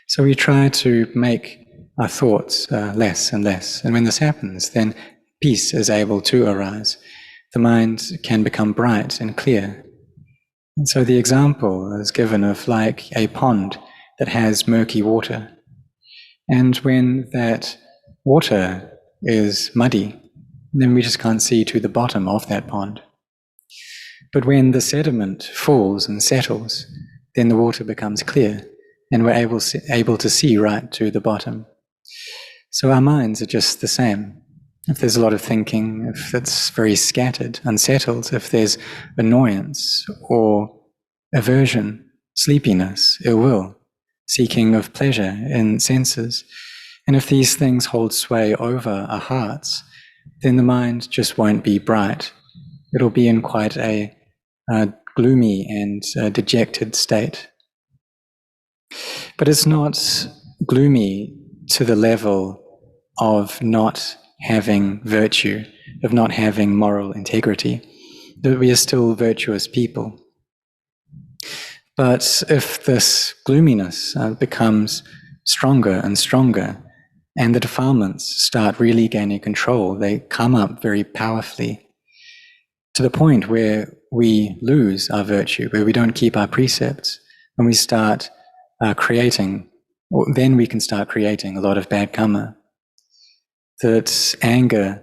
So we try to make our thoughts less and less. And when this happens, then peace is able to arise. The mind can become bright and clear. And so the example is given of like a pond that has murky water. And when that water is muddy, then we just can't see to the bottom of that pond. But when the sediment falls and settles, then the water becomes clear and we're able to see right to the bottom. So our minds are just the same. If there's a lot of thinking, if it's very scattered, unsettled, if there's annoyance or aversion, sleepiness, ill will, seeking of pleasure in senses, and if these things hold sway over our hearts, then the mind just won't be bright. It'll be in quite a gloomy and dejected state. But it's not gloomy to the level of not having virtue, of not having moral integrity, that we are still virtuous people. But if this gloominess becomes stronger and stronger, and the defilements start really gaining control, they come up very powerfully to the point where we lose our virtue, where we don't keep our precepts, and we start then we can start creating a lot of bad karma. That anger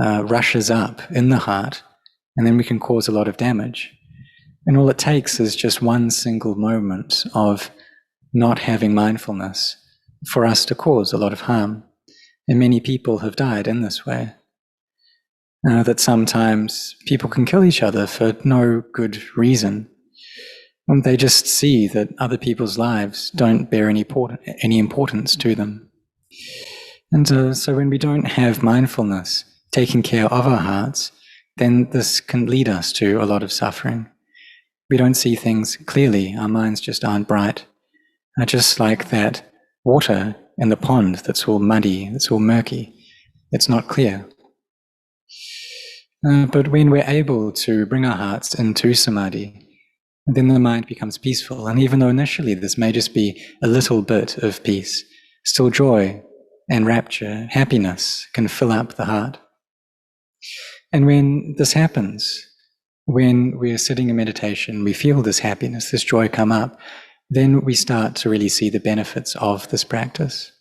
rushes up in the heart, and then we can cause a lot of damage. And all it takes is just one single moment of not having mindfulness for us to cause a lot of harm. And many people have died in this way. That sometimes people can kill each other for no good reason. And they just see that other people's lives don't bear any importance to them. And so when we don't have mindfulness taking care of our hearts, then this can lead us to a lot of suffering. We don't see things clearly. Our minds just aren't bright. Just like that water in the pond that's all muddy, that's all murky. It's not clear. But when we're able to bring our hearts into samadhi, then the mind becomes peaceful. And even though initially this may just be a little bit of peace, still joy and rapture, happiness can fill up the heart. And when this happens, when we're sitting in meditation, we feel this happiness, this joy come up, then we start to really see the benefits of this practice.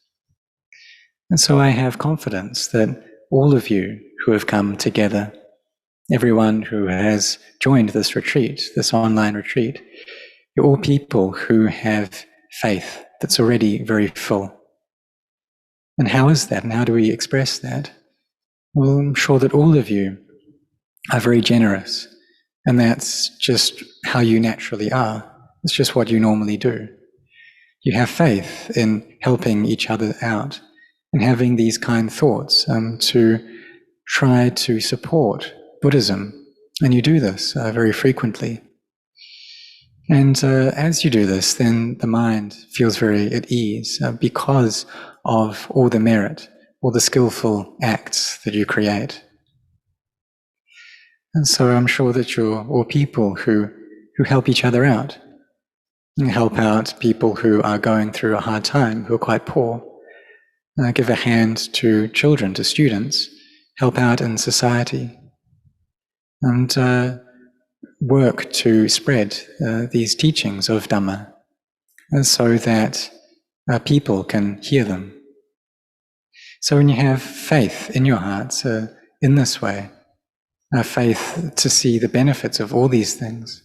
And so I have confidence that all of you who have come together, everyone who has joined this retreat, this online retreat, you're all people who have faith that's already very full. And how is that? And how do we express that? Well, I'm sure that all of you are very generous, and that's just how you naturally are. It's just what you normally do. You have faith in helping each other out and having these kind thoughts to try to support Buddhism, and you do this very frequently. And as you do this, then the mind feels very at ease because of all the merit, all the skillful acts that you create. And so I'm sure that you're all people who help each other out, and help out people who are going through a hard time, who are quite poor, give a hand to children, to students, help out in society, and work to spread these teachings of Dhamma so that people can hear them. So when you have faith in your hearts in this way, faith to see the benefits of all these things,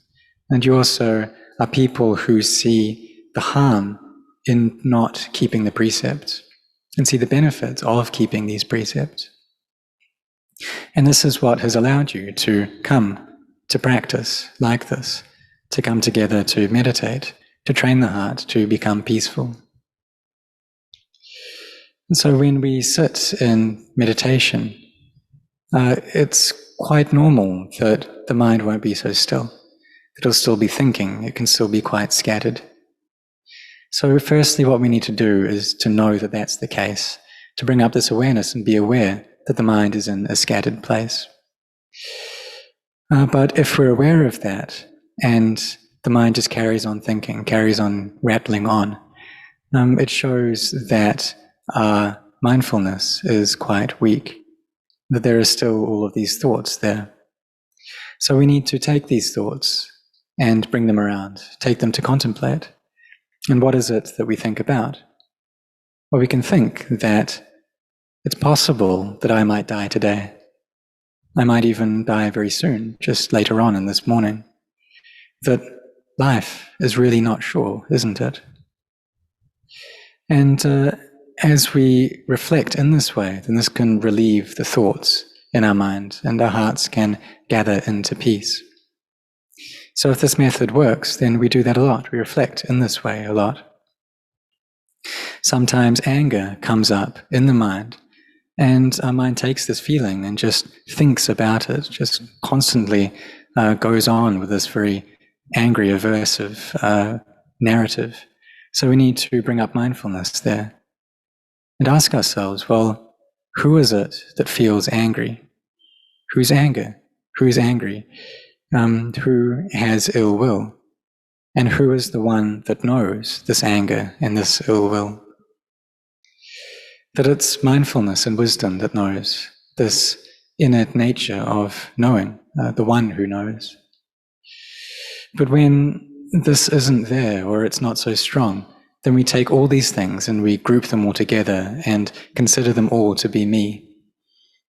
and you also are people who see the harm in not keeping the precepts and see the benefits of keeping these precepts. And this is what has allowed you to come to practice like this, to come together to meditate, to train the heart to become peaceful. And so when we sit in meditation, it's quite normal that the mind won't be so still. It'll still be thinking, it can still be quite scattered. So firstly, what we need to do is to know that that's the case, to bring up this awareness and be aware that the mind is in a scattered place. But if we're aware of that, and the mind just carries on thinking, carries on rattling on, it shows that our mindfulness is quite weak, that there are still all of these thoughts there. So we need to take these thoughts and bring them around, take them to contemplate. And what is it that we think about? Well, we can think that it's possible that I might die today. I might even die very soon, just later on in this morning. That life is really not sure, isn't it? And as we reflect in this way, then this can relieve the thoughts in our mind, and our hearts can gather into peace. So if this method works, then we do that a lot. We reflect in this way a lot. Sometimes anger comes up in the mind, and our mind takes this feeling and just thinks about it, just constantly goes on with this very angry, aversive narrative. So we need to bring up mindfulness there and ask ourselves, well, who is it that feels angry? Who's anger? Who's angry? Who has ill will? And who is the one that knows this anger and this ill will? That it's mindfulness and wisdom that knows, this innate nature of knowing, the one who knows. But when this isn't there, or it's not so strong, then we take all these things and we group them all together and consider them all to be me.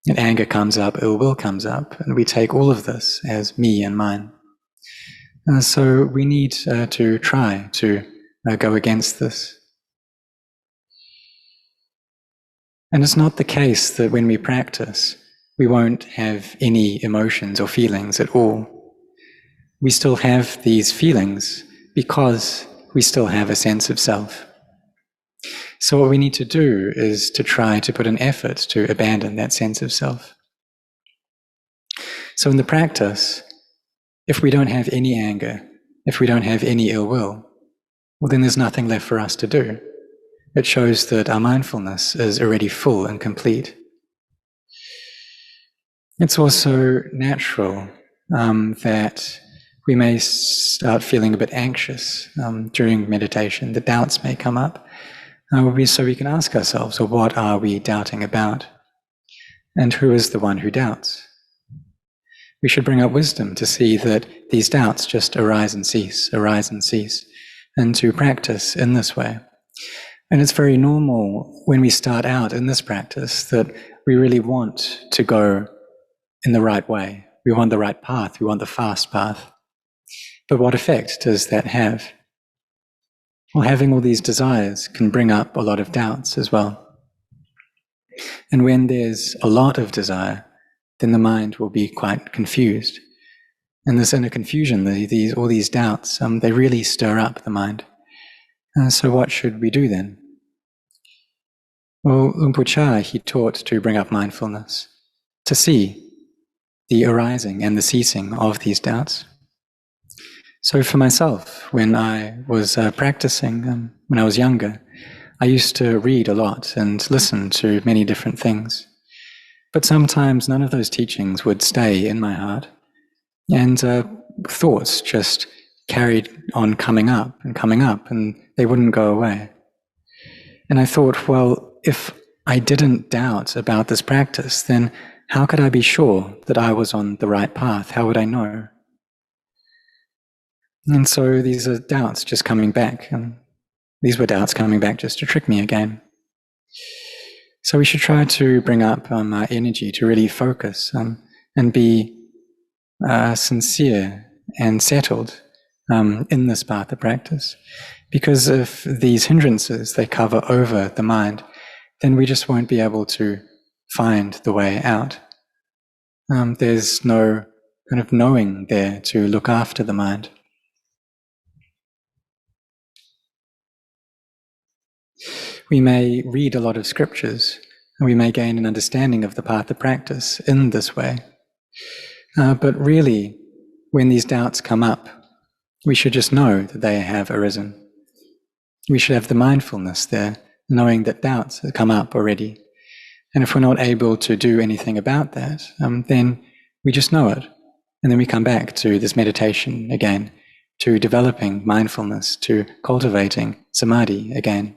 And anger comes up, ill will comes up, and we take all of this as me and mine. So we need to try to go against this. And it's not the case that when we practice, we won't have any emotions or feelings at all. We still have these feelings because we still have a sense of self. So what we need to do is to try to put an effort to abandon that sense of self. So in the practice, if we don't have any anger, if we don't have any ill will, well, then there's nothing left for us to do. It shows that our mindfulness is already full and complete. It's also natural that we may start feeling a bit anxious during meditation. The doubts may come up. So we can ask ourselves, well, what are we doubting about? And who is the one who doubts? We should bring up wisdom to see that these doubts just arise and cease, and to practice in this way. And it's very normal when we start out in this practice that we really want to go in the right way. We want the right path, we want the fast path. But what effect does that have? Well, having all these desires can bring up a lot of doubts as well. And when there's a lot of desire, then the mind will be quite confused. And this inner confusion, all these doubts, they really stir up the mind. So what should we do then? Well, Luang Por Chah, he taught to bring up mindfulness, to see the arising and the ceasing of these doubts. So for myself, when I was practicing, when I was younger, I used to read a lot and listen to many different things. But sometimes none of those teachings would stay in my heart. And thoughts just carried on coming up, and they wouldn't go away. And I thought, well, if I didn't doubt about this practice, then how could I be sure that I was on the right path? How would I know? And so these are doubts just coming back. And these were doubts coming back just to trick me again. So we should try to bring up our energy to really focus and be sincere and settled in this path of practice. Because if these hindrances, they cover over the mind, then we just won't be able to find the way out. There's no kind of knowing there to look after the mind. We may read a lot of scriptures, and we may gain an understanding of the path of practice in this way. But really, when these doubts come up, we should just know that they have arisen. We should have the mindfulness there, knowing that doubts have come up already. And if we're not able to do anything about that, then we just know it. And then we come back to this meditation again, to developing mindfulness, to cultivating samadhi again.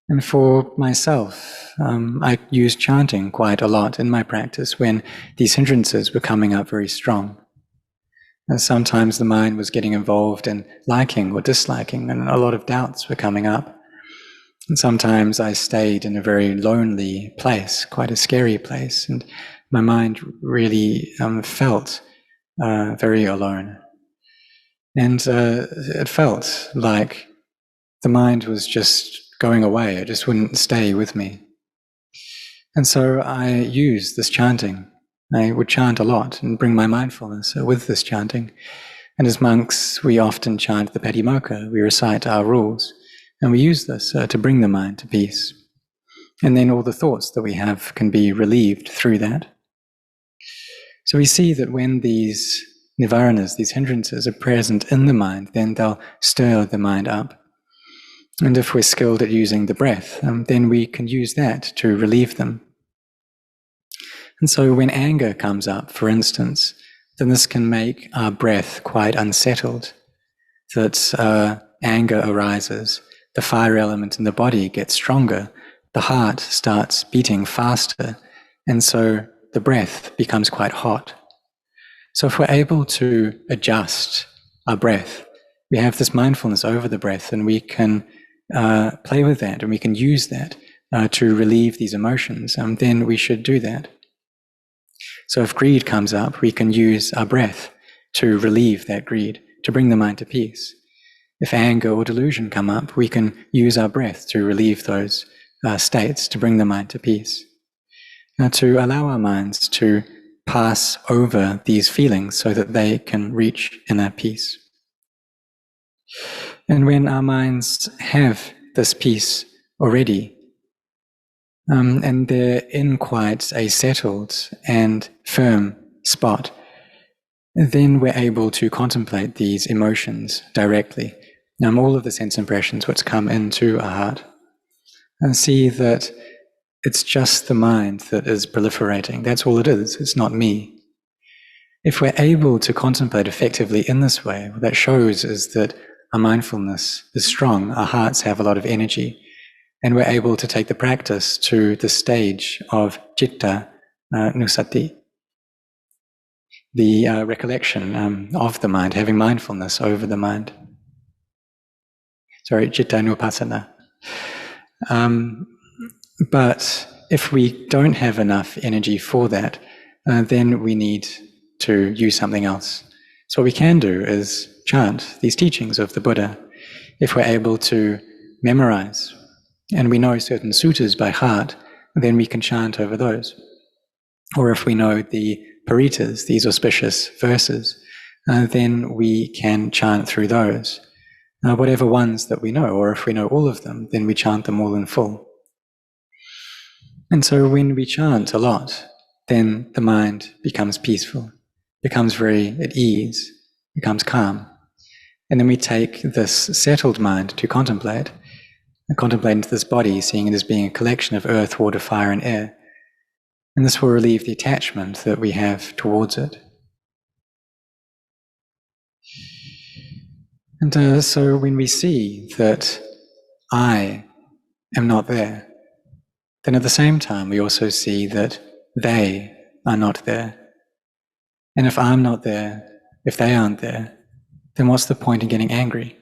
And for myself, I use chanting quite a lot in my practice when these hindrances were coming up very strong. And sometimes the mind was getting involved in liking or disliking, and a lot of doubts were coming up. And sometimes I stayed in a very lonely place, quite a scary place, and my mind really felt very alone. And it felt like the mind was just going away, it just wouldn't stay with me. And so I used this chanting. I would chant a lot and bring my mindfulness with this chanting. And as monks, we often chant the Patimokkha, we recite our rules, and we use this to bring the mind to peace. And then all the thoughts that we have can be relieved through that. So we see that when these nibbānas, these hindrances, are present in the mind, then they'll stir the mind up. And if we're skilled at using the breath, then we can use that to relieve them. And so when anger comes up, for instance, then this can make our breath quite unsettled. That anger arises, the fire element in the body gets stronger, the heart starts beating faster, and so the breath becomes quite hot. So if we're able to adjust our breath, we have this mindfulness over the breath, and we can play with that, and we can use that to relieve these emotions, then we should do that. So if greed comes up, we can use our breath to relieve that greed, to bring the mind to peace. If anger or delusion come up, we can use our breath to relieve those states, to bring the mind to peace. To allow our minds to pass over these feelings so that they can reach inner peace. And when our minds have this peace already, and they're in quite a settled and firm spot, then we're able to contemplate these emotions directly. All of the sense impressions which come into our heart, and see that it's just the mind that is proliferating. That's all it is. It's not me. If we're able to contemplate effectively in this way, what that shows is that our mindfulness is strong, our hearts have a lot of energy, and we're able to take the practice to the stage of citta nusati, the recollection of the mind, having mindfulness over the mind. Sorry, citta nupassana. But if we don't have enough energy for that, then we need to use something else. So what we can do is chant these teachings of the Buddha. If we're able to memorize and we know certain suttas by heart, then we can chant over those. Or if we know the paritas, these auspicious verses, then we can chant through those. Whatever ones that we know, or if we know all of them, then we chant them all in full. And so when we chant a lot, then the mind becomes peaceful, becomes very at ease, becomes calm. And then we take this settled mind to contemplate, and contemplate into this body, seeing it as being a collection of earth, water, fire, and air. And this will relieve the attachment that we have towards it. And so when we see that I am not there, then at the same time we also see that they are not there. And if I'm not there, if they aren't there, then what's the point in getting angry?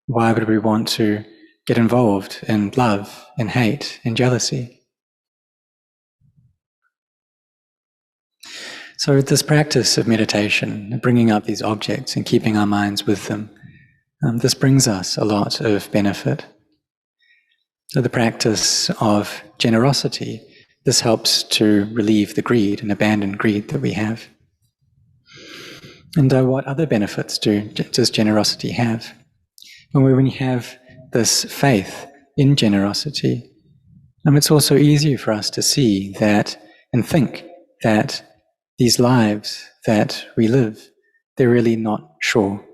Why would we want to get involved in love, in hate, in jealousy? So this practice of meditation, bringing up these objects and keeping our minds with them, this brings us a lot of benefit. So the practice of generosity, this helps to relieve the greed and abandon greed that we have. And what other benefits does generosity have? When you have this faith in generosity, it's also easier for us to see that and think that these lives that we live, they're really not sure.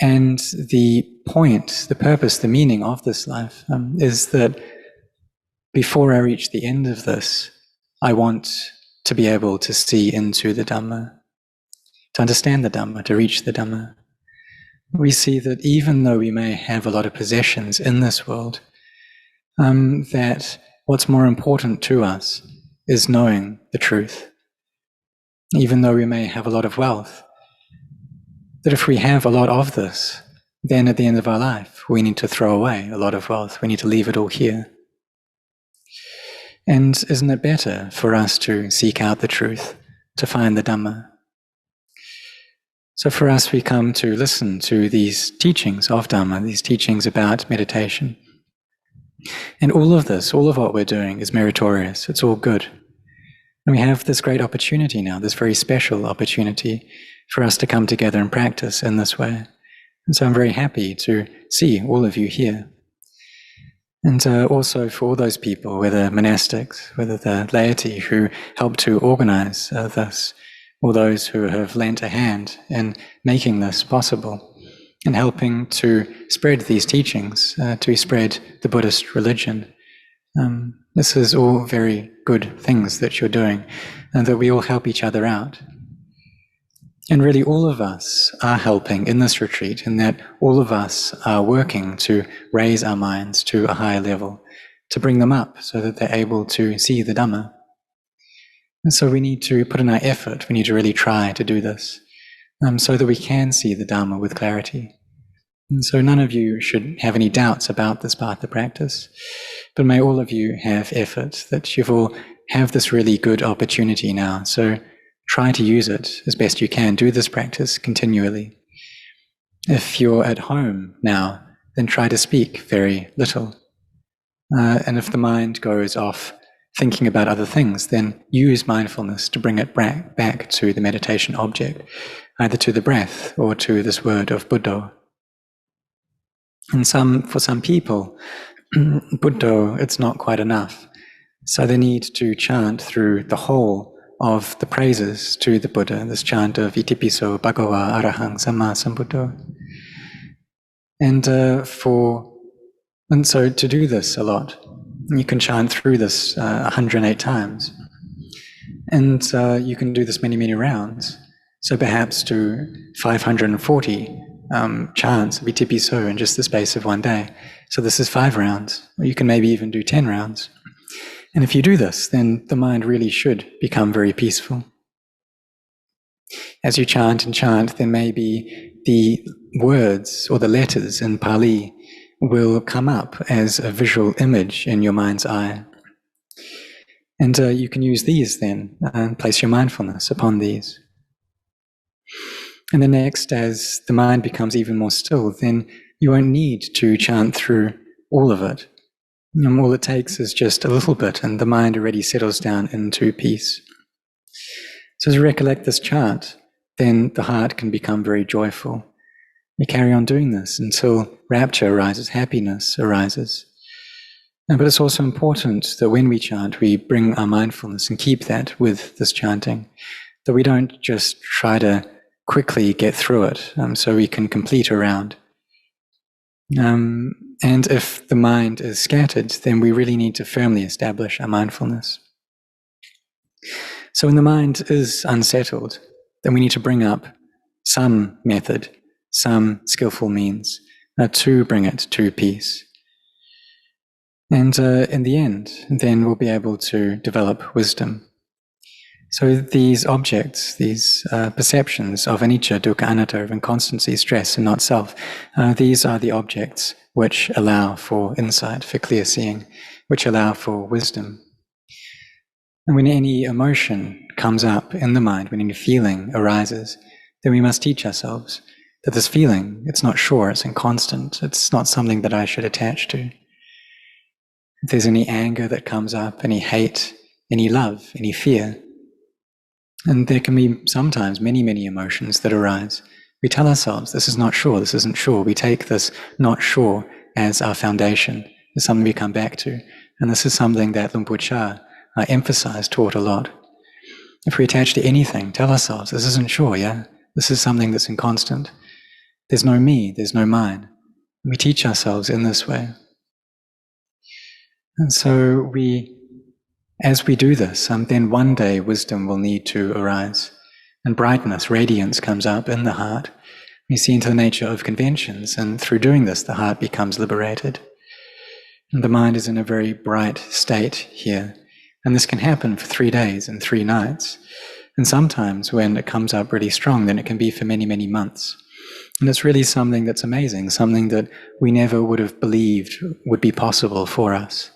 And the point, the purpose, the meaning of this life is that before I reach the end of this, I want to be able to see into the Dhamma, to understand the Dhamma, to reach the Dhamma. We see that even though we may have a lot of possessions in this world, that what's more important to us is knowing the truth. Even though we may have a lot of wealth, that if we have a lot of this, then at the end of our life, we need to throw away a lot of wealth. We need to leave it all here. And isn't it better for us to seek out the truth, to find the Dhamma? So for us, we come to listen to these teachings of Dhamma, these teachings about meditation. And all of this, all of what we're doing is meritorious. It's all good. And we have this great opportunity now, this very special opportunity for us to come together and practice in this way. And so I'm very happy to see all of you here. And also for all those people, whether monastics, whether the laity who helped to organize this, or those who have lent a hand in making this possible and helping to spread these teachings, to spread the Buddhist religion. This is all very good things that you're doing, and that we all help each other out. And really all of us are helping in this retreat, in that all of us are working to raise our minds to a higher level, to bring them up so that they're able to see the Dhamma. And so we need to put in our effort, we need to really try to do this, so that we can see the Dhamma with clarity. And so none of you should have any doubts about this path of practice. but may all of you have effort, that you've all have this really good opportunity now. So try to use it as best you can. Do this practice continually. If you're at home now, then try to speak very little. And if the mind goes off thinking about other things, then use mindfulness to bring it back to the meditation object, either to the breath or to this word of Buddha. And for some people, Buddha, it's not quite enough. So they need to chant through the whole of the praises to the Buddha, this chant of Itipiso Bhagava Arahang Samma Sambuddho. And so to do this a lot, you can chant through this 108 times. And you can do this many, many rounds. So perhaps do 540 chants of Itipiso in just the space of one day. So this is 5 rounds. Or you can maybe even do 10 rounds. And if you do this, then the mind really should become very peaceful. As you chant and chant, then maybe the words or the letters in Pali will come up as a visual image in your mind's eye. And you can use these then and place your mindfulness upon these. And then next, as the mind becomes even more still, then you won't need to chant through all of it. All it takes is just a little bit, and the mind already settles down into peace. So as you recollect this chant, then the heart can become very joyful. You carry on doing this until rapture arises, happiness arises. But it's also important that when we chant, we bring our mindfulness and keep that with this chanting, that we don't just try to quickly get through it so we can complete a round. And if the mind is scattered, then we really need to firmly establish our mindfulness. So when the mind is unsettled, then we need to bring up some method, some skillful means to bring it to peace. And in the end, then we'll be able to develop wisdom. So these objects, these perceptions of anicca, dukkha, anatta, of inconstancy, stress, and not self, these are the objects which allow for insight, for clear seeing, which allow for wisdom. And when any emotion comes up in the mind, when any feeling arises, then we must teach ourselves that this feeling, it's not sure, it's inconstant, it's not something that I should attach to. If there's any anger that comes up, any hate, any love, any fear, and there can be sometimes many, many emotions that arise, we tell ourselves, this is not sure, this isn't sure. We take this not sure as our foundation, as something we come back to. And this is something that Luang Por Chah emphasized, taught a lot. If we attach to anything, tell ourselves, this isn't sure, yeah? This is something that's inconstant. There's no me, there's no mine. We teach ourselves in this way. And so as we do this, then one day wisdom will need to arise. And brightness, radiance comes up in the heart. We see into the nature of conventions, and through doing this, the heart becomes liberated. And the mind is in a very bright state here. And this can happen for 3 days and 3 nights. And sometimes when it comes up really strong, then it can be for many, many months. And it's really something that's amazing, something that we never would have believed would be possible for us.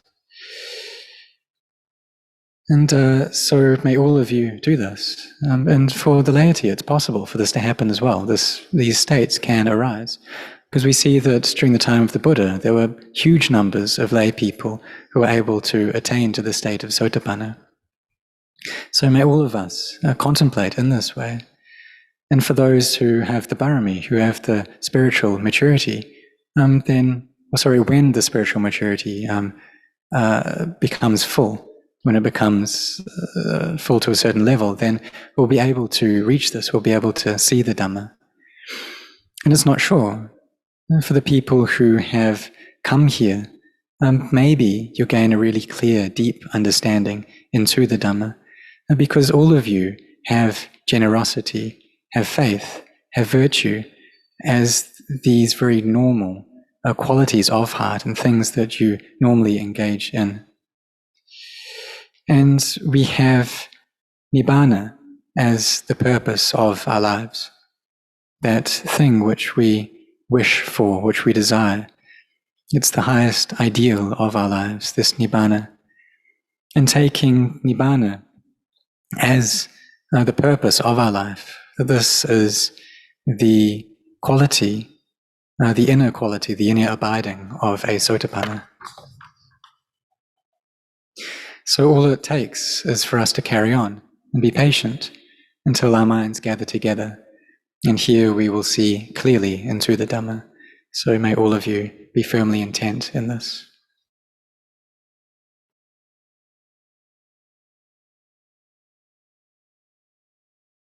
And so may all of you do this. And for the laity, it's possible for this to happen as well. These states can arise. Because we see that during the time of the Buddha, there were huge numbers of lay people who were able to attain to the state of Sotapanna. So may all of us contemplate in this way. And for those who have the barami, who have the spiritual maturity, when the spiritual maturity becomes full, when it becomes full to a certain level, then we'll be able to reach this, we'll be able to see the Dhamma. And it's not sure. For the people who have come here, maybe you'll gain a really clear, deep understanding into the Dhamma, because all of you have generosity, have faith, have virtue as these very normal qualities of heart and things that you normally engage in. And we have Nibbāna as the purpose of our lives, that thing which we wish for, which we desire. It's the highest ideal of our lives, this Nibbāna. And taking Nibbāna as the purpose of our life, that this is the quality, the inner quality, the inner abiding of a Sotapanna. So all it takes is for us to carry on and be patient until our minds gather together. And here we will see clearly into the Dhamma. So may all of you be firmly intent in this.